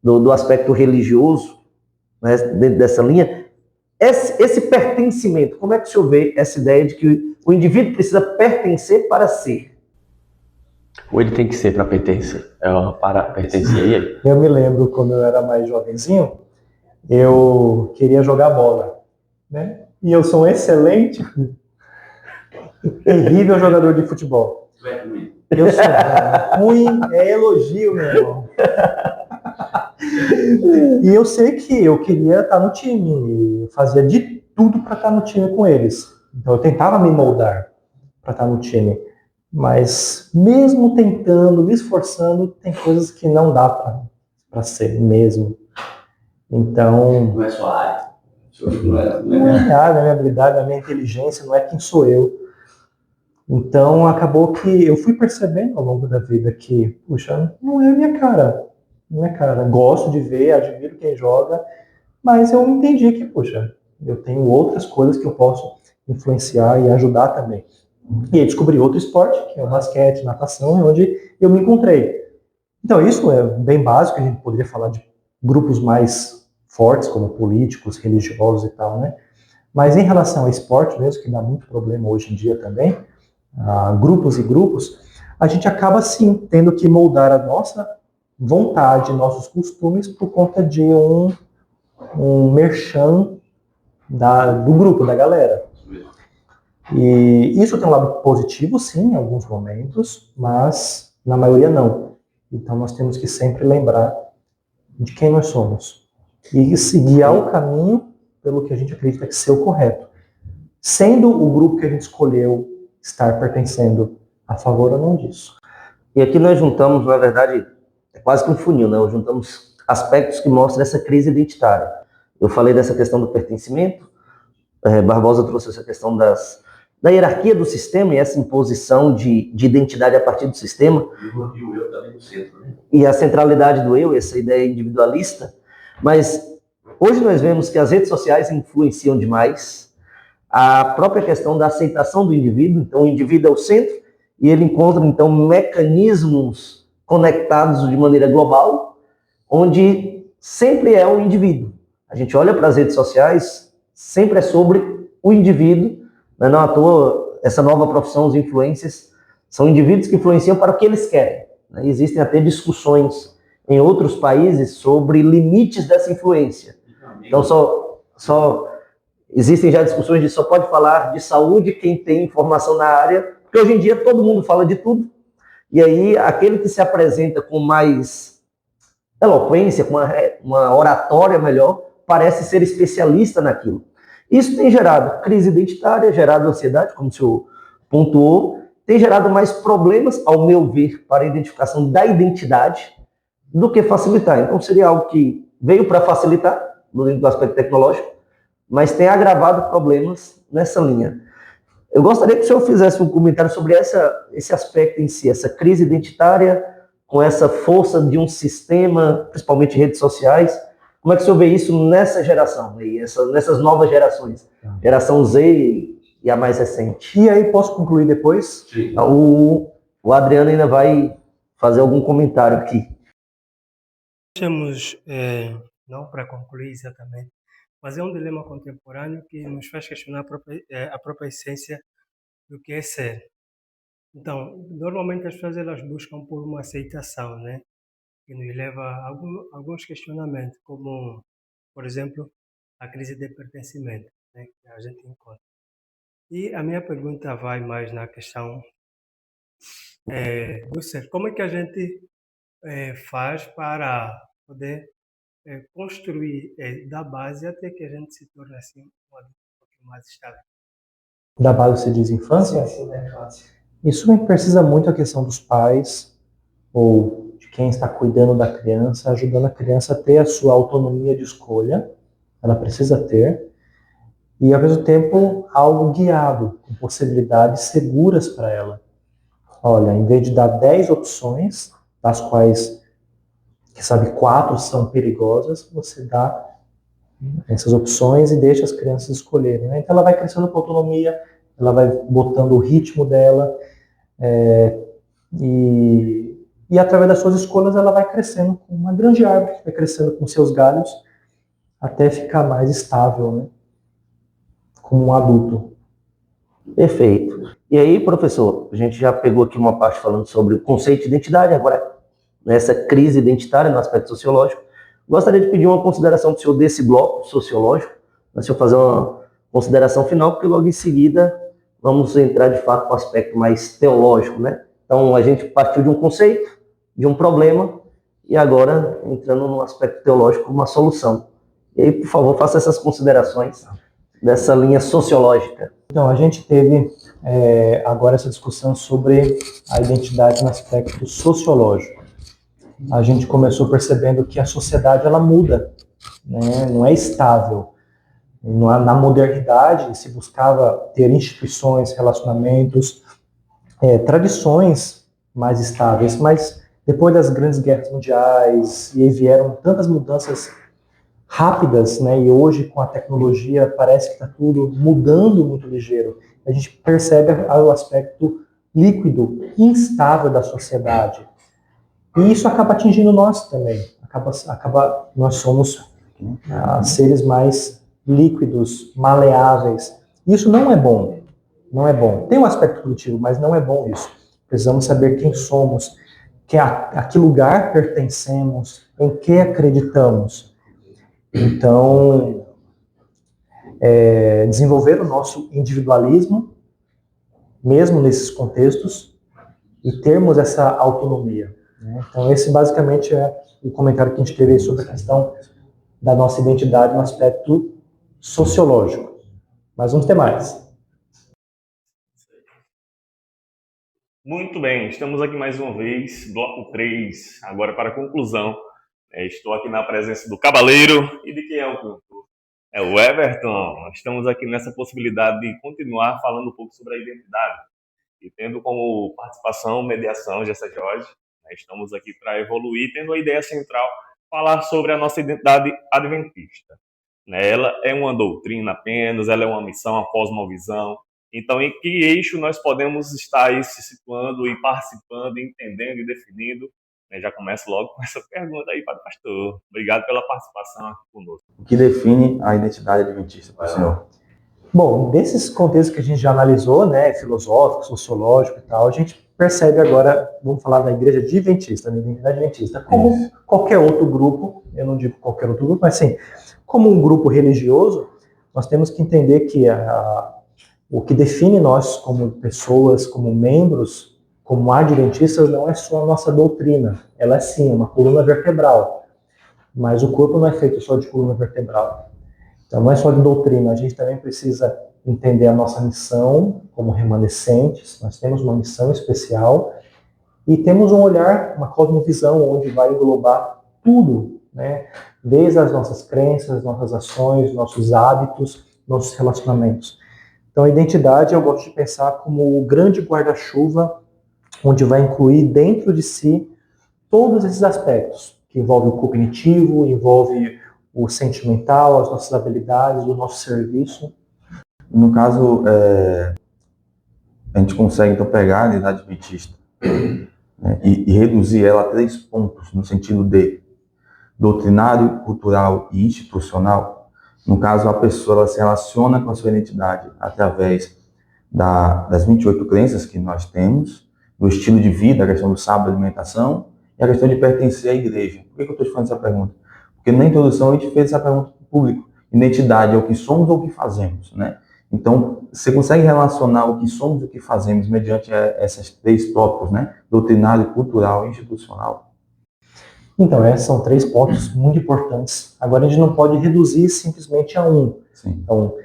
Speaker 3: do aspecto religioso, né, dentro dessa linha, esse pertencimento, como é que se houver essa ideia de que o indivíduo precisa pertencer para ser?
Speaker 7: Ou ele tem que ser para pertencer? Para pertencer a ele?
Speaker 4: Eu me lembro, quando eu era mais jovenzinho, eu queria jogar bola, né? E eu sou um excelente, terrível jogador de futebol. Eu sou ruim, é elogio, meu irmão. E eu sei que eu queria estar no time, eu fazia de tudo para estar no time com eles. Então eu tentava me moldar para estar no time. Mas mesmo tentando, me esforçando, tem coisas que não dá para ser mesmo. Então...
Speaker 7: Não é sua área.
Speaker 4: Não é minha área, não é minha habilidade, não é minha inteligência, não é quem sou eu. Então acabou que eu fui percebendo ao longo da vida que, puxa, não é a minha cara. Não é cara. Gosto de ver, admiro quem joga, mas eu entendi que, puxa, eu tenho outras coisas que eu posso influenciar e ajudar também. E aí descobri outro esporte, que é o basquete, natação, onde eu me encontrei. Então isso é bem básico, a gente poderia falar de grupos mais fortes, como políticos, religiosos e tal, né? Mas em relação ao esporte mesmo, que dá muito problema hoje em dia também, grupos e grupos, a gente acaba, sim, tendo que moldar a nossa vontade, nossos costumes, por conta de um merchan do grupo, da galera. E isso tem um lado positivo, sim, em alguns momentos, mas na maioria não. Então nós temos que sempre lembrar de quem nós somos e seguir o caminho pelo que a gente acredita que ser o correto. Sendo o grupo que a gente escolheu estar pertencendo a favor ou não disso.
Speaker 3: E aqui nós juntamos, na verdade, é quase que um funil, né? Nós juntamos aspectos que mostram essa crise identitária. Eu falei dessa questão do pertencimento, Barbosa trouxe essa questão da hierarquia do sistema e essa imposição de identidade a partir do sistema.
Speaker 1: E o eu também no centro, né?
Speaker 3: E a centralidade do eu, essa ideia individualista. Mas hoje nós vemos que as redes sociais influenciam demais a própria questão da aceitação do indivíduo. Então o indivíduo é o centro e ele encontra então mecanismos conectados de maneira global, onde sempre é o indivíduo. A gente olha para as redes sociais, sempre é sobre o indivíduo, mas não à toa essa nova profissão, os influencers, são indivíduos que influenciam para o que eles querem. Existem até discussões em outros países sobre limites dessa influência. Então só existem já discussões de só pode falar de saúde quem tem informação na área, porque hoje em dia todo mundo fala de tudo, e aí aquele que se apresenta com mais eloquência, com uma oratória melhor, parece ser especialista naquilo. Isso tem gerado crise identitária, gerado ansiedade, como o senhor pontuou, tem gerado mais problemas, ao meu ver, para a identificação da identidade, do que facilitar. Então seria algo que veio para facilitar, do aspecto tecnológico, mas tem agravado problemas nessa linha. Eu gostaria que o senhor fizesse um comentário sobre esse aspecto em si, essa crise identitária, com essa força de um sistema, principalmente redes sociais. Como é que o senhor vê isso nessa geração, nessas novas gerações? Geração Z e a mais recente.
Speaker 4: E aí, posso concluir depois?
Speaker 1: Sim.
Speaker 3: O Adriano ainda vai fazer algum comentário aqui.
Speaker 6: Temos, não para concluir exatamente, mas é um dilema contemporâneo que nos faz questionar a própria essência do que é ser. Então, normalmente as pessoas elas buscam por uma aceitação, né? Que nos leva a alguns questionamentos, como, por exemplo, a crise de pertencimento, né? Que a gente encontra. E a minha pergunta vai mais na questão do ser. Como é que a gente faz para poder construir da base até que a gente se torne assim um adulto um pouquinho mais estável?
Speaker 4: Da base você diz infância?
Speaker 6: Sim, da infância.
Speaker 4: Isso precisa muito a questão dos pais ou de quem está cuidando da criança, ajudando a criança a ter a sua autonomia de escolha. Ela precisa ter. E, ao mesmo tempo, algo guiado, com possibilidades seguras para ela. Olha, em vez de dar 10 opções, das quais, 4 são perigosas, você dá essas opções e deixa as crianças escolherem. Né? Então ela vai crescendo com autonomia, ela vai botando o ritmo dela, e através das suas escolhas ela vai crescendo com uma grande árvore, vai crescendo com seus galhos, até ficar mais estável, né? Como um adulto.
Speaker 3: Perfeito. E aí, professor, a gente já pegou aqui uma parte falando sobre o conceito de identidade, agora nessa crise identitária no aspecto sociológico. Gostaria de pedir uma consideração do senhor desse bloco sociológico, para o senhor fazer uma consideração final, porque logo em seguida vamos entrar de fato no aspecto mais teológico, né? Então a gente partiu de um conceito, de um problema, e agora entrando no aspecto teológico, uma solução. E aí, por favor, faça essas considerações dessa linha sociológica.
Speaker 4: Então, a gente teve agora essa discussão sobre a identidade no aspecto sociológico. A gente começou percebendo que a sociedade ela muda, né? Não é estável. Na modernidade se buscava ter instituições, relacionamentos, tradições mais estáveis, mas depois das grandes guerras mundiais, e aí vieram tantas mudanças rápidas, né? E hoje com a tecnologia parece que está tudo mudando muito ligeiro. A gente percebe o aspecto líquido, instável da sociedade. E isso acaba atingindo nós também. Nós somos seres mais líquidos, maleáveis. Isso não é bom. Não é bom. Tem um aspecto positivo, mas não é bom isso. precisamos saber quem somos, a que lugar pertencemos, em que acreditamos. Então, desenvolver o nosso individualismo, mesmo nesses contextos, e termos essa autonomia, né? Então, esse basicamente é o comentário que a gente teve aí sobre a questão da nossa identidade no aspecto sociológico. Mas vamos ter mais.
Speaker 8: Muito bem, estamos aqui mais uma vez, bloco 3, agora para a conclusão. Estou aqui na presença do Cavaleiro e de quem é o cantor? É o Everton. Estamos aqui nessa possibilidade de continuar falando um pouco sobre a identidade. E tendo como participação, mediação, Gessa Jorge, estamos aqui para evoluir, tendo a ideia central, falar sobre a nossa identidade adventista. Ela é uma doutrina apenas, ela é uma missão, uma cosmovisão. Então, em que eixo nós podemos estar aí se situando e participando, entendendo e definindo? Já começo logo com essa pergunta aí para o pastor. Obrigado pela participação aqui conosco.
Speaker 1: O que define a identidade adventista para o senhor?
Speaker 4: Bom, desses contextos que a gente já analisou, né, filosófico, sociológico e tal, a gente percebe agora, vamos falar da igreja adventista, da identidade adventista, como qualquer outro grupo, eu não digo qualquer outro grupo, mas sim, como um grupo religioso, nós temos que entender que o que define nós como pessoas, como membros, como adventistas, não é só a nossa doutrina. Ela é sim uma coluna vertebral, mas o corpo não é feito só de coluna vertebral. Então não é só de doutrina, a gente também precisa entender a nossa missão como remanescentes. Nós temos uma missão especial e temos um olhar, uma cosmovisão, onde vai englobar tudo, né? Desde as nossas crenças, nossas ações, nossos hábitos, nossos relacionamentos. Então, a identidade eu gosto de pensar como o grande guarda-chuva, onde vai incluir dentro de si todos esses aspectos, que envolve o cognitivo, envolve o sentimental, as nossas habilidades, o nosso serviço.
Speaker 1: No caso, a gente consegue então pegar a identidade adventista, né, e reduzir ela a 3 pontos, no sentido de doutrinário, cultural e institucional. No caso, a pessoa ela se relaciona com a sua identidade através das 28 crenças que nós temos, do estilo de vida, a questão do sábado, alimentação, e a questão de pertencer à igreja. Por que eu estou te fazendo essa pergunta? Porque na introdução a gente fez essa pergunta para o público. Identidade é o que somos ou o que fazemos, né? Então, você consegue relacionar o que somos e o que fazemos mediante esses 3 tópicos, né? Doutrinário, cultural e institucional.
Speaker 4: Então, esses são 3 pontos muito importantes. Agora, a gente não pode reduzir simplesmente a um.
Speaker 1: Sim.
Speaker 4: Então,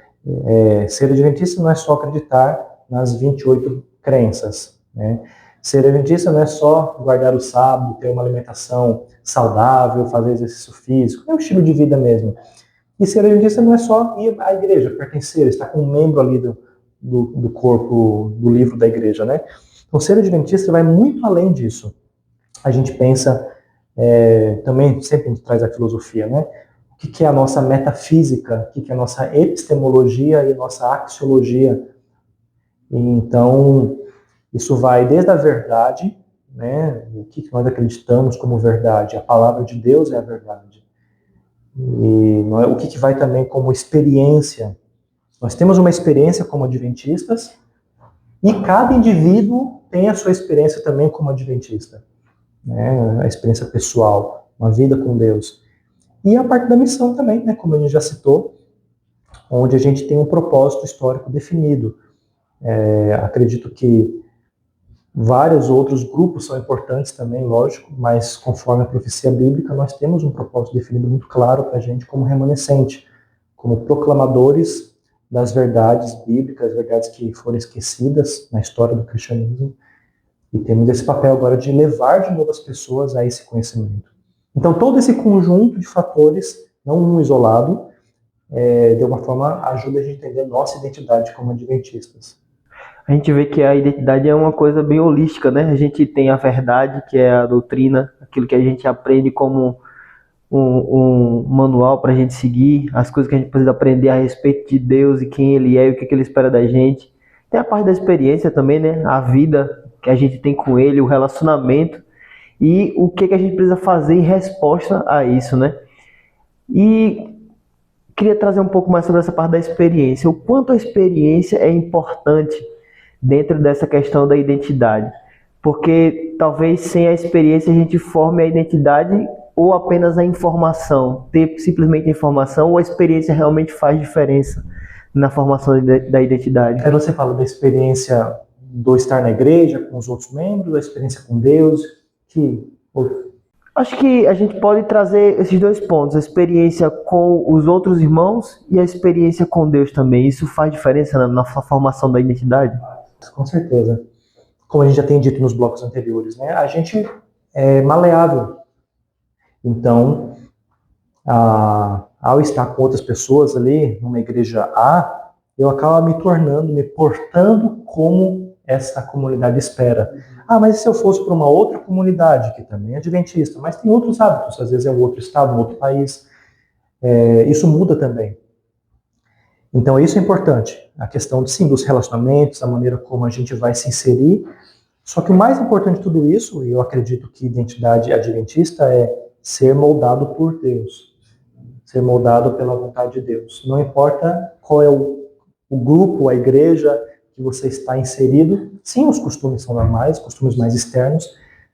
Speaker 4: ser adventista não é só acreditar nas 28 crenças, né? Ser adventista não é só guardar o sábado, ter uma alimentação saudável, fazer exercício físico, é um estilo de vida mesmo. E ser adventista não é só ir à igreja, pertencer, estar com um membro ali do corpo, do livro da igreja, né? Então, ser adventista vai muito além disso. A gente pensa... também sempre a gente traz a filosofia, né? O que é a nossa metafísica, o que é a nossa epistemologia e nossa axiologia. Então, isso vai desde a verdade, né? O que nós acreditamos como verdade, a palavra de Deus é a verdade. E o que vai também como experiência. Nós temos uma experiência como adventistas e cada indivíduo tem a sua experiência também como adventista. A experiência pessoal, uma vida com Deus. E a parte da missão também, né, como a gente já citou, onde a gente tem um propósito histórico definido. Acredito que vários outros grupos são importantes também, lógico, mas conforme a profecia bíblica, nós temos um propósito definido muito claro para a gente como remanescente, como proclamadores das verdades bíblicas, verdades que foram esquecidas na história do cristianismo. E temos esse papel agora de levar de novo as pessoas a esse conhecimento. Então, todo esse conjunto de fatores, não um isolado, de alguma forma ajuda a gente a entender nossa identidade como adventistas.
Speaker 9: A gente vê que a identidade é uma coisa bem holística, né? A gente tem a verdade, que é a doutrina, aquilo que a gente aprende como um manual para a gente seguir, as coisas que a gente precisa aprender a respeito de Deus e quem Ele é e o que Ele espera da gente. Tem a parte da experiência também, né? A vida que a gente tem com Ele, o relacionamento e o que a gente precisa fazer em resposta a isso, né? E queria trazer um pouco mais sobre essa parte da experiência, o quanto a experiência é importante dentro dessa questão da identidade. Porque talvez sem a experiência a gente forme a identidade ou apenas a informação, ter simplesmente a informação ou a experiência realmente faz diferença na formação da identidade.
Speaker 4: Aí você fala da experiência do estar na igreja com os outros membros, da experiência com Deus,
Speaker 9: Acho que a gente pode trazer esses dois pontos, a experiência com os outros irmãos e a experiência com Deus também. Isso faz diferença na formação da identidade?
Speaker 4: Com certeza. Como a gente já tem dito nos blocos anteriores, né? A gente é maleável. Então, ao estar com outras pessoas ali, numa igreja A, eu acabo me portando como essa comunidade espera. Mas e se eu fosse para uma outra comunidade, que também é adventista, mas tem outros hábitos, às vezes é um outro estado, um outro país, isso muda também. Então isso é importante, a questão, sim, dos relacionamentos, a maneira como a gente vai se inserir, só que o mais importante de tudo isso, e eu acredito que identidade adventista é ser moldado por Deus, ser moldado pela vontade de Deus. Não importa qual é o grupo, a igreja que você está inserido, sim, os costumes são normais, costumes mais externos,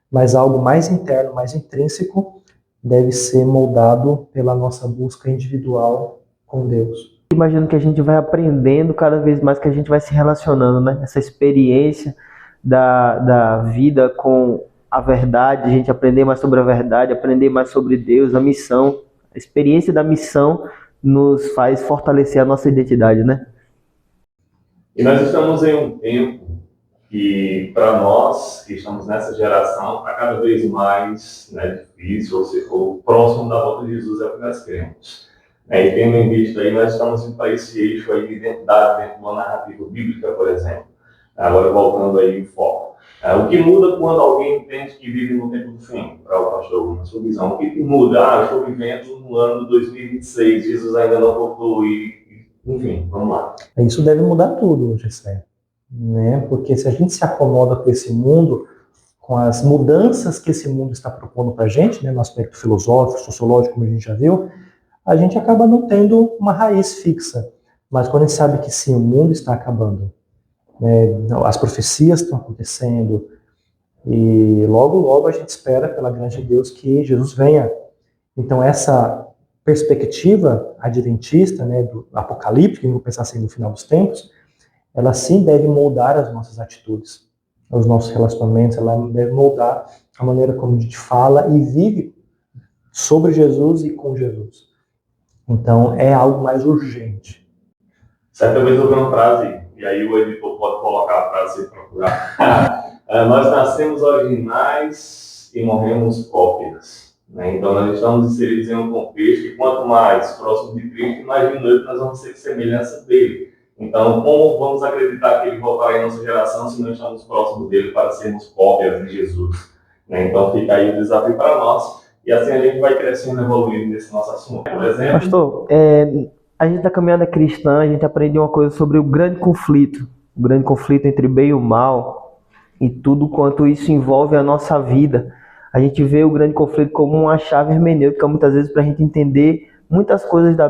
Speaker 4: mas algo mais interno, mais intrínseco, deve ser moldado pela nossa busca individual com Deus.
Speaker 9: Imagino que a gente vai aprendendo cada vez mais, que a gente vai se relacionando, né? Essa experiência da vida com a verdade, a gente aprender mais sobre a verdade, aprender mais sobre Deus, a missão. A experiência da missão nos faz fortalecer a nossa identidade, né?
Speaker 8: E nós estamos em um tempo que, para nós, que estamos nessa geração, está cada vez mais difícil, ou se for próximo da volta de Jesus, é o que nós queremos. E tendo em vista aí, nós estamos indo para esse eixo aí de identidade dentro de uma narrativa bíblica, por exemplo. Agora, voltando aí o foco. O que muda quando alguém entende que vive no tempo do fim? Para o pastor, na sua visão, o que muda? Eu estou vivendo no ano de 2026, Jesus ainda não voltou enfim, vamos lá.
Speaker 4: Isso deve mudar tudo, Gessé, né? Porque se a gente se acomoda com esse mundo, com as mudanças que esse mundo está propondo para a gente, né, no aspecto filosófico, sociológico, como a gente já viu, a gente acaba não tendo uma raiz fixa. Mas quando a gente sabe que sim, o mundo está acabando, né, as profecias estão acontecendo, e logo, logo a gente espera, pela graça de Deus, que Jesus venha. Então essa perspectiva adventista, né, do apocalíptico, vamos pensar assim, no final dos tempos, ela sim deve moldar as nossas atitudes, os nossos relacionamentos, ela deve moldar a maneira como a gente fala e vive sobre Jesus e com Jesus. Então é algo mais urgente.
Speaker 8: Certa vez eu vi uma frase, e aí o editor pode colocar a frase e procurar. Nós nascemos originais e morremos cópias. Então nós estamos inseridos em um contexto e quanto mais próximo de Cristo, mais diminuído nós vamos ser semelhança dele. Então, como vamos acreditar que ele voltará em nossa geração se não estamos próximos dele para sermos cópias de Jesus? Então fica aí o desafio para nós e assim a gente vai crescendo e evoluindo nesse nosso assunto. Por exemplo,
Speaker 9: Pastor, a gente da caminhada cristã, a gente aprendeu uma coisa sobre o grande conflito entre bem e o mal e tudo quanto isso envolve a nossa vida. A gente vê o grande conflito como uma chave hermenêutica, muitas vezes, para a gente entender muitas coisas da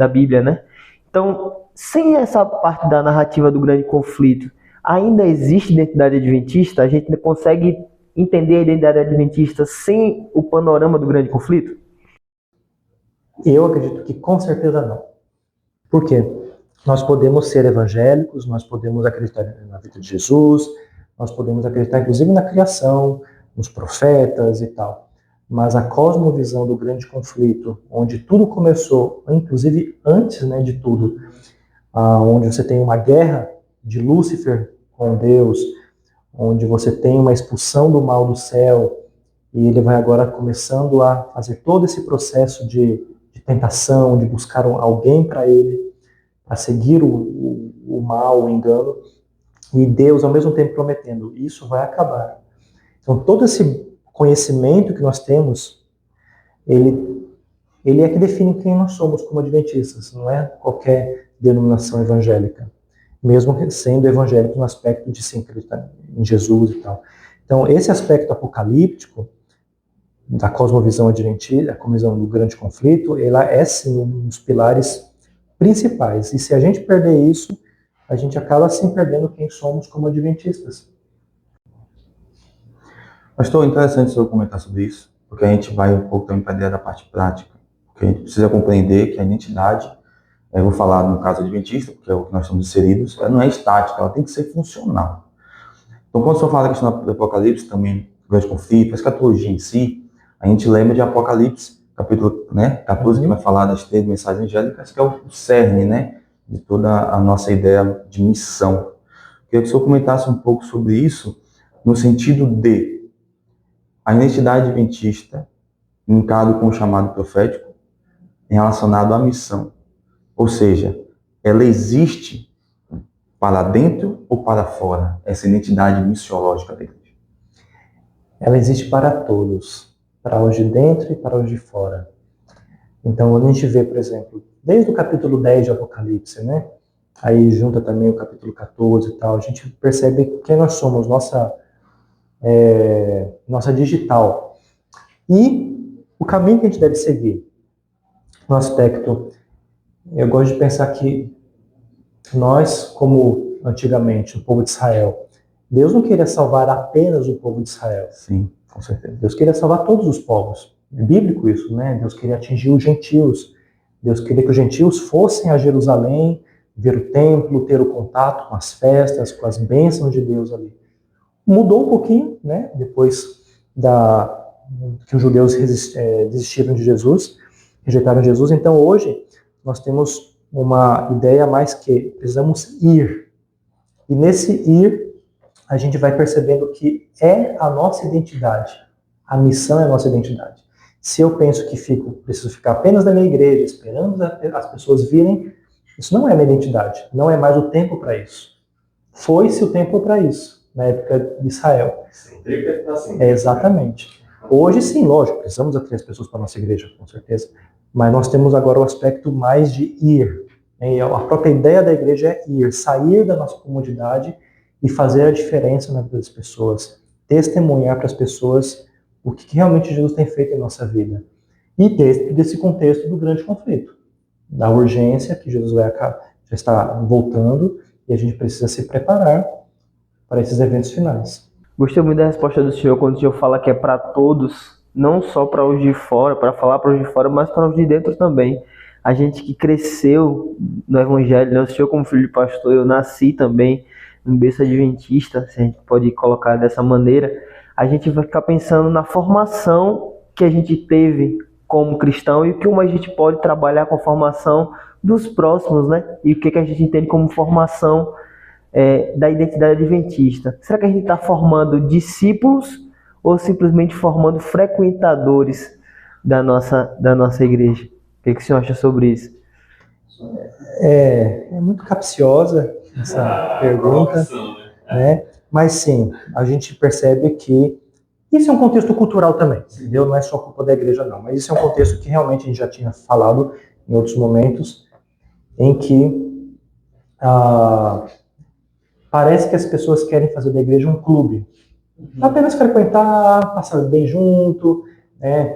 Speaker 9: Bíblia, né? Então, sem essa parte da narrativa do grande conflito, ainda existe identidade adventista? A gente consegue entender a identidade adventista sem o panorama do grande conflito?
Speaker 4: Eu acredito que com certeza não. Por quê? Nós podemos ser evangélicos, nós podemos acreditar na vida de Jesus, nós podemos acreditar inclusive na criação, nos profetas e tal. Mas a cosmovisão do grande conflito, onde tudo começou, inclusive antes, né, de tudo, onde você tem uma guerra de Lúcifer com Deus, onde você tem uma expulsão do mal do céu, e ele vai agora começando a fazer todo esse processo de tentação, de buscar alguém para ele, para seguir o mal, o engano, e Deus ao mesmo tempo prometendo, isso vai acabar. Então todo esse conhecimento que nós temos, ele é que define quem nós somos como adventistas, não é qualquer denominação evangélica, mesmo sendo evangélico no aspecto de se acreditar em Jesus e tal. Então esse aspecto apocalíptico, da cosmovisão adventista, a cosmovisão do grande conflito, ela é sim um dos pilares principais. E se a gente perder isso, a gente acaba sim perdendo quem somos como adventistas.
Speaker 10: Pastor, interessante o senhor comentar sobre isso, porque a gente vai um pouco também para a ideia da parte prática, porque a gente precisa compreender que a identidade, eu vou falar no caso adventista, porque é o que nós estamos inseridos, ela não é estática, ela tem que ser funcional. Então, quando o senhor fala da questão do Apocalipse, também, do grande conflito, a escatologia em si, a gente lembra de Apocalipse, capítulo 14, que vai falar das 3 mensagens angélicas, que é o cerne, né, de toda a nossa ideia de missão. Queria que o senhor comentasse um pouco sobre isso, no sentido de a identidade adventista, linkado com o chamado profético, relacionado à missão. Ou seja, ela existe para dentro ou para fora, essa identidade missiológica da igreja?
Speaker 4: Ela existe para todos, para os de dentro e para os de fora. Então, quando a gente vê, por exemplo, desde o capítulo 10 de Apocalipse, né? Aí junta também o capítulo 14 e tal, a gente percebe quem nós somos, nossa digital. E o caminho que a gente deve seguir. No aspecto, eu gosto de pensar que nós, como antigamente o povo de Israel, Deus não queria salvar apenas o povo de Israel.
Speaker 10: Sim, com certeza.
Speaker 4: Deus queria salvar todos os povos. É bíblico isso, né? Deus queria atingir os gentios. Deus queria que os gentios fossem a Jerusalém, ver o templo, ter o contato com as festas, com as bênçãos de Deus ali. Mudou um pouquinho, né? Depois que os judeus desistiram de Jesus, rejeitaram Jesus. Então hoje nós temos uma ideia mais que precisamos ir. E nesse ir, a gente vai percebendo que é a nossa identidade. A missão é a nossa identidade. Se eu penso que preciso ficar apenas na minha igreja, esperando as pessoas virem, isso não é a minha identidade. Não é mais o tempo para isso. Foi-se o tempo para isso, na época de Israel. Exatamente. Hoje sim, lógico, precisamos atrair as pessoas para a nossa igreja, com certeza. Mas nós temos agora o aspecto mais de ir. E a própria ideia da igreja é ir, sair da nossa comodidade e fazer a diferença na vida das pessoas. Testemunhar para as pessoas o que realmente Jesus tem feito em nossa vida. E desse contexto do grande conflito, da urgência que Jesus já está voltando e a gente precisa se preparar para esses eventos finais.
Speaker 9: Gostei muito da resposta do senhor quando o senhor fala que é para todos, não só para os de fora, para falar para os de fora, mas para os de dentro também. A gente que cresceu no Evangelho, né? O senhor como filho de pastor, eu nasci também em berço adventista, se a gente pode colocar dessa maneira, a gente vai ficar pensando na formação que a gente teve como cristão e como a gente pode trabalhar com a formação dos próximos, né? E o que a gente entende como formação da identidade adventista. Será que a gente está formando discípulos ou simplesmente formando frequentadores da nossa igreja? O que o senhor acha sobre isso?
Speaker 4: É muito capciosa essa pergunta, né? Mas sim, a gente percebe que isso é um contexto cultural também, entendeu? Não é só culpa da igreja não, mas isso é um contexto que realmente a gente já tinha falado em outros momentos, em que parece que as pessoas querem fazer da igreja um clube. Apenas frequentar, passar bem junto, né?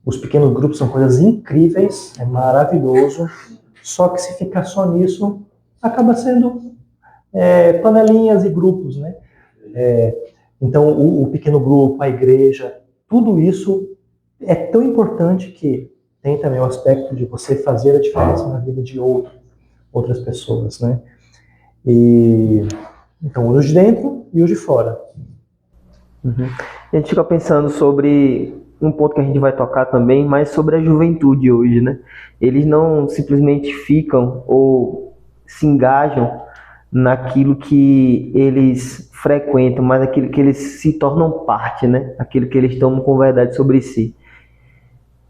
Speaker 4: Os pequenos grupos são coisas incríveis, é maravilhoso, só que se ficar só nisso, acaba sendo panelinhas e grupos, né? Então, o pequeno grupo, a igreja, tudo isso é tão importante que tem também o aspecto de você fazer a diferença na vida de outras pessoas, né? Então, os de dentro e os de fora.
Speaker 9: Uhum. A gente fica pensando sobre um ponto que a gente vai tocar também, mas sobre a juventude hoje, né? Eles não simplesmente ficam ou se engajam naquilo que eles frequentam, mas aquilo que eles se tornam parte, né? Aquilo que eles tomam com verdade sobre si.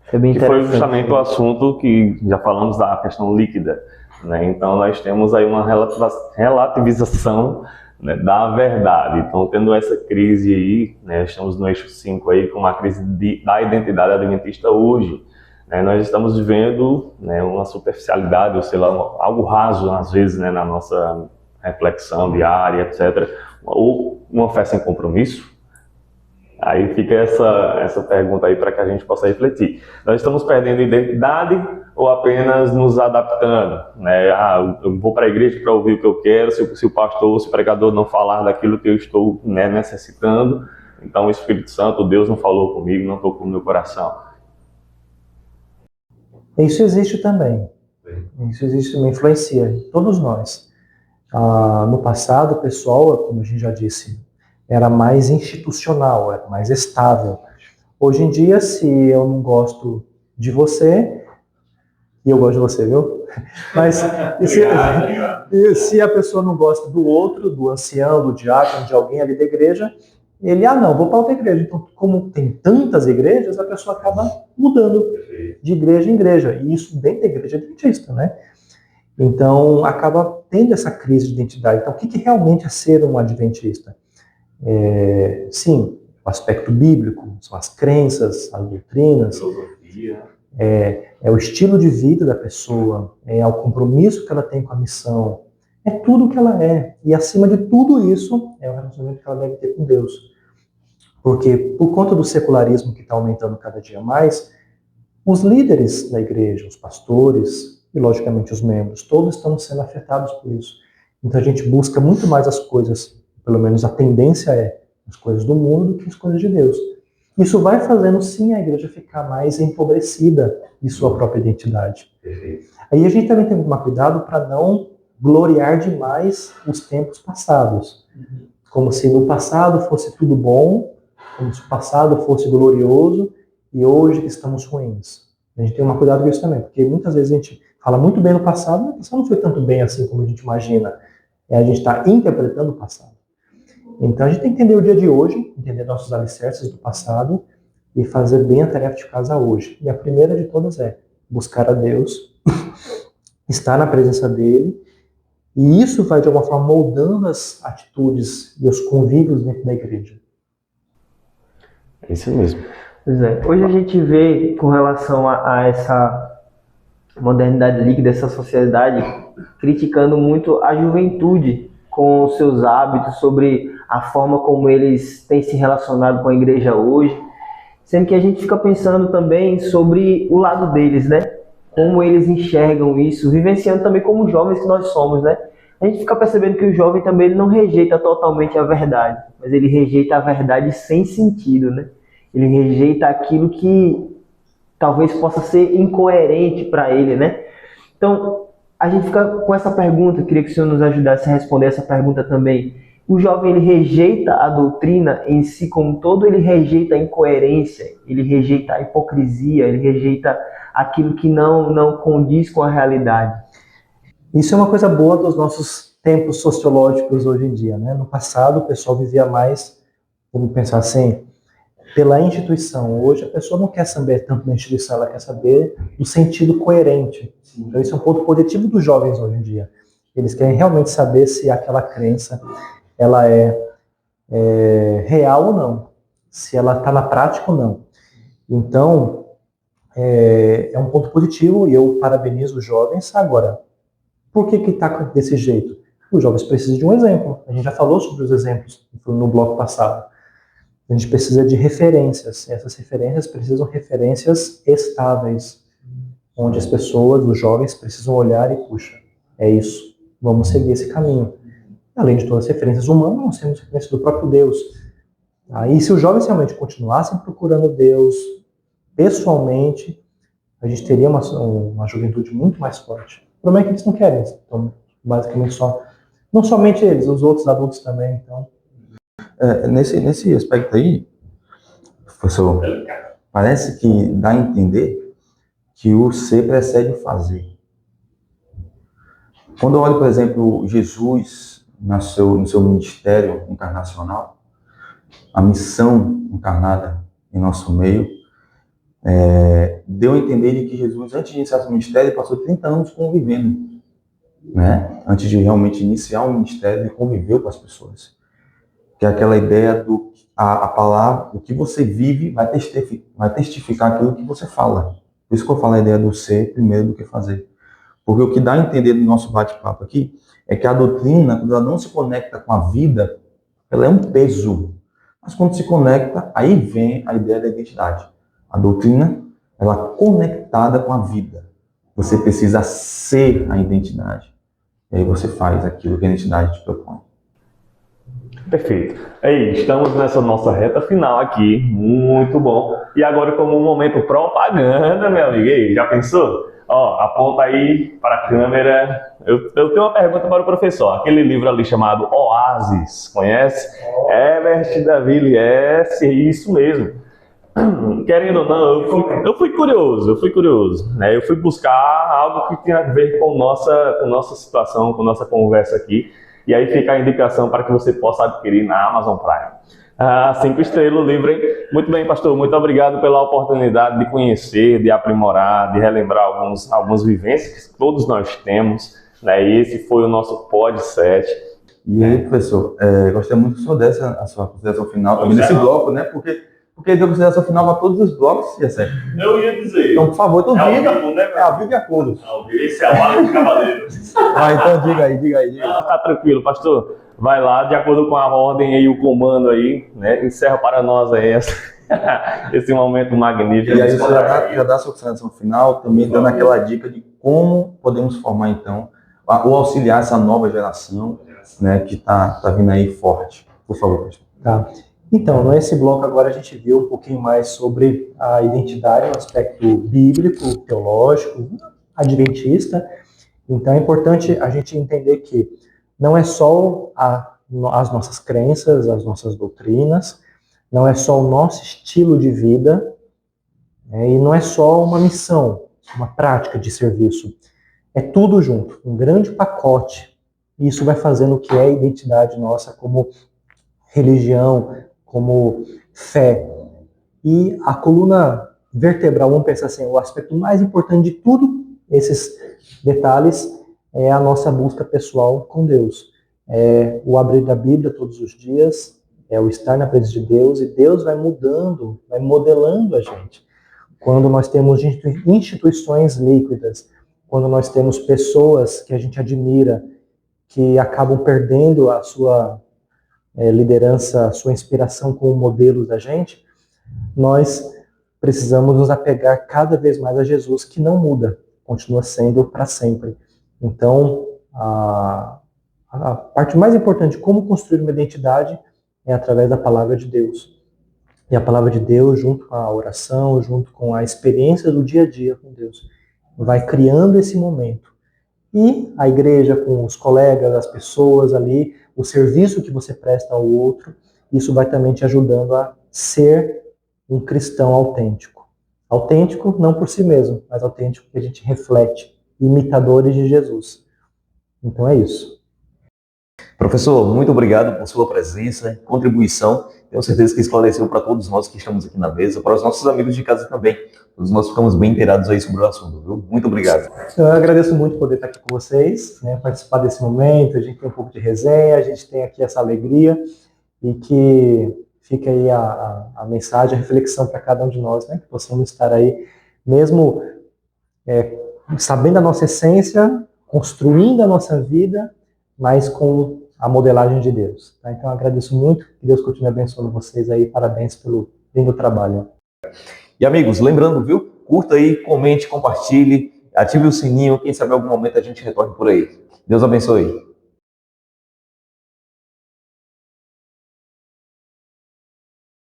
Speaker 9: Isso é bem interessante.
Speaker 8: Que foi justamente o assunto que já falamos da questão líquida, né? Então nós temos aí uma relativização, né, da verdade. Então, tendo essa crise aí, né, estamos no eixo 5 aí, com uma crise da identidade adventista hoje, né, nós estamos vivendo, né, uma superficialidade, ou sei lá, algo raso às vezes, né, na nossa reflexão diária, etc. Ou uma fé sem compromisso. Aí fica essa pergunta aí para que a gente possa refletir. Nós estamos perdendo identidade ou apenas nos adaptando, né? Eu vou para a igreja para ouvir o que eu quero, se o pastor ou se o pregador não falar daquilo que eu estou, né, necessitando, Então o Espírito Santo, Deus não falou comigo, não tocou no meu coração.
Speaker 4: Isso existe também. Isso existe, também influencia em todos nós. No passado, o pessoal, como a gente já disse, era mais institucional, era mais estável. Hoje em dia, se eu não gosto de você, e eu gosto de você, viu? Mas se a pessoa não gosta do outro, do ancião, do diácono, de alguém ali da igreja, ele, não, vou para outra igreja. Então, como tem tantas igrejas, a pessoa acaba mudando de igreja em igreja. E isso dentro da igreja adventista, né? Então, acaba tendo essa crise de identidade. Então, o que realmente é ser um adventista? Sim, o aspecto bíblico, são as crenças, as doutrinas, é o estilo de vida da pessoa, é o compromisso que ela tem com a missão, é tudo o que ela é. E acima de tudo isso, é o relacionamento que ela deve ter com Deus. Porque, por conta do secularismo que está aumentando cada dia mais, os líderes da igreja, os pastores e, logicamente, os membros, todos estão sendo afetados por isso. Então, a gente busca muito mais as coisas, pelo menos a tendência é, as coisas do mundo do que as coisas de Deus. Isso vai fazendo, sim, a igreja ficar mais empobrecida de sua própria identidade. Aí a gente também tem que tomar cuidado para não gloriar demais os tempos passados. Como se no passado fosse tudo bom, como se o passado fosse glorioso e hoje estamos ruins. A gente tem que tomar cuidado com isso também, porque muitas vezes a gente fala muito bem no passado, mas o passado não foi tanto bem assim como a gente imagina. A gente está interpretando o passado. Então a gente tem que entender o dia de hoje, entender nossos alicerces do passado e fazer bem a tarefa de casa hoje. E a primeira de todas é buscar a Deus, estar na presença dele, e isso vai de alguma forma moldando as atitudes e os convívios dentro da igreja.
Speaker 8: É isso mesmo.
Speaker 9: Pois é. Hoje a gente vê, com relação a essa modernidade líquida, essa sociedade, criticando muito a juventude com os seus hábitos, sobre a forma como eles têm se relacionado com a igreja hoje, sendo que a gente fica pensando também sobre o lado deles, né? Como eles enxergam isso, vivenciando também como jovens que nós somos, né? A gente fica percebendo que o jovem também ele não rejeita totalmente a verdade, mas ele rejeita a verdade sem sentido, né? Ele rejeita aquilo que talvez possa ser incoerente para ele, né? Então, a gente fica com essa pergunta, queria que o senhor nos ajudasse a responder essa pergunta também. O jovem, ele rejeita a doutrina em si como um todo, ele rejeita a incoerência, ele rejeita a hipocrisia, ele rejeita aquilo que não condiz com a realidade.
Speaker 4: Isso é uma coisa boa dos nossos tempos sociológicos hoje em dia, né? No passado, o pessoal vivia mais, vamos pensar assim, pela instituição. Hoje, a pessoa não quer saber tanto da instituição, ela quer saber do sentido coerente. Então, isso é um ponto positivo dos jovens hoje em dia. Eles querem realmente saber se aquela crença ela é real ou não, se ela está na prática ou não. Então, é um ponto positivo e eu parabenizo os jovens. Agora, por que está desse jeito? Os jovens precisam de um exemplo. A gente já falou sobre os exemplos no bloco passado. A gente precisa de referências. Essas referências precisam de referências estáveis, onde as pessoas, os jovens, precisam olhar e, puxa, é isso, vamos seguir esse caminho. Além de todas as referências humanas, nós temos referências do próprio Deus. Aí, se os jovens realmente continuassem procurando Deus pessoalmente, a gente teria uma juventude muito mais forte. O problema é que eles não querem. Então, basicamente, não somente eles, os outros adultos também. Então.
Speaker 10: Nesse aspecto aí, professor, parece que dá a entender que o ser precede o fazer. Quando eu olho, por exemplo, Jesus no seu ministério encarnacional, a missão encarnada em nosso meio, deu a entender que Jesus, antes de iniciar seu ministério, passou 30 anos convivendo, né? Antes de realmente iniciar o ministério, ele conviveu com as pessoas. Que é aquela ideia a palavra, o que você vive vai testificar aquilo que você fala. Por isso que eu falo a ideia do ser primeiro do que fazer. Porque o que dá a entender no nosso bate-papo aqui é que a doutrina, quando ela não se conecta com a vida, ela é um peso. Mas quando se conecta, aí vem a ideia da identidade. A doutrina, ela é conectada com a vida. Você precisa ser a identidade. E aí você faz aquilo que a identidade te propõe.
Speaker 8: Perfeito. Aí, estamos nessa nossa reta final aqui, muito bom. E agora como um momento propaganda, meu amigo, aí, já pensou? Ó, aponta aí para a câmera. Eu tenho uma pergunta para o professor. Aquele livro ali chamado Oásis, conhece? Herbert Davi Liesse, isso mesmo. Querendo ou não, eu fui curioso, né? Eu fui buscar algo que tinha a ver com nossa situação, com nossa conversa aqui. E aí fica a indicação para que você possa adquirir na Amazon Prime. 5 estrelas o livro, hein? Muito bem, pastor. Muito obrigado pela oportunidade de conhecer, de aprimorar, de relembrar algumas vivências que todos nós temos, né? E esse foi o nosso Pod 7.
Speaker 10: E aí, professor, gostei muito que o senhor desse a sua consideração final também desse bloco, né? Porque deu consideração final para todos os blocos, ia ser.
Speaker 8: Eu ia dizer.
Speaker 10: Então, por favor, então diga.
Speaker 8: Né,
Speaker 10: ao vivo e a cores.
Speaker 8: Esse é o Arco de Cavaleiro.
Speaker 10: Então diga aí.
Speaker 8: Tá tranquilo, pastor. Vai lá, de acordo com a ordem e o comando aí, né? Encerra para nós aí esse momento magnífico.
Speaker 10: E aí você já dá a sua consideração final, também dando aquela dica de como podemos formar, então, ou auxiliar essa nova geração, né, que tá vindo aí forte. Por favor, pastor.
Speaker 4: Tá. Então, nesse bloco agora a gente viu um pouquinho mais sobre a identidade, o aspecto bíblico, teológico, adventista. Então é importante a gente entender que não é só as nossas crenças, as nossas doutrinas, não é só o nosso estilo de vida, né, e não é só uma missão, uma prática de serviço. É tudo junto, um grande pacote. E isso vai fazendo o que é a identidade nossa como religião, como fé. E a coluna vertebral, vamos pensar assim, o aspecto mais importante de tudo, esses detalhes, é a nossa busca pessoal com Deus. É o abrir da Bíblia todos os dias, é o estar na presença de Deus, e Deus vai mudando, vai modelando a gente. Quando nós temos instituições líquidas, quando nós temos pessoas que a gente admira, que acabam perdendo a sua liderança, a sua inspiração como modelo da gente, nós precisamos nos apegar cada vez mais a Jesus, que não muda, continua sendo para sempre. Então, a parte mais importante de como construir uma identidade é através da palavra de Deus. E a palavra de Deus, junto com a oração, junto com a experiência do dia a dia com Deus, vai criando esse momento. E a igreja, com os colegas, as pessoas ali, o serviço que você presta ao outro, isso vai também te ajudando a ser um cristão autêntico. Autêntico não por si mesmo, mas autêntico que a gente reflete, imitadores de Jesus. Então é isso.
Speaker 1: Professor, muito obrigado por sua presença, contribuição. Tenho certeza que esclareceu para todos nós que estamos aqui na mesa, para os nossos amigos de casa também. Todos nós ficamos bem inteirados aí sobre o assunto, viu? Muito obrigado.
Speaker 4: Eu agradeço muito poder estar aqui com vocês, né, participar desse momento. A gente tem um pouco de resenha, a gente tem aqui essa alegria, e que fica aí a mensagem, a reflexão para cada um de nós, né, que possamos estar aí, mesmo sabendo a nossa essência, construindo a nossa vida, mas com a modelagem de Deus. Tá? Então eu agradeço muito, que Deus continue abençoando vocês aí, parabéns pelo lindo trabalho.
Speaker 1: E amigos, lembrando, viu? Curta aí, comente, compartilhe, ative o sininho, quem sabe em algum momento a gente retorne por aí. Deus abençoe.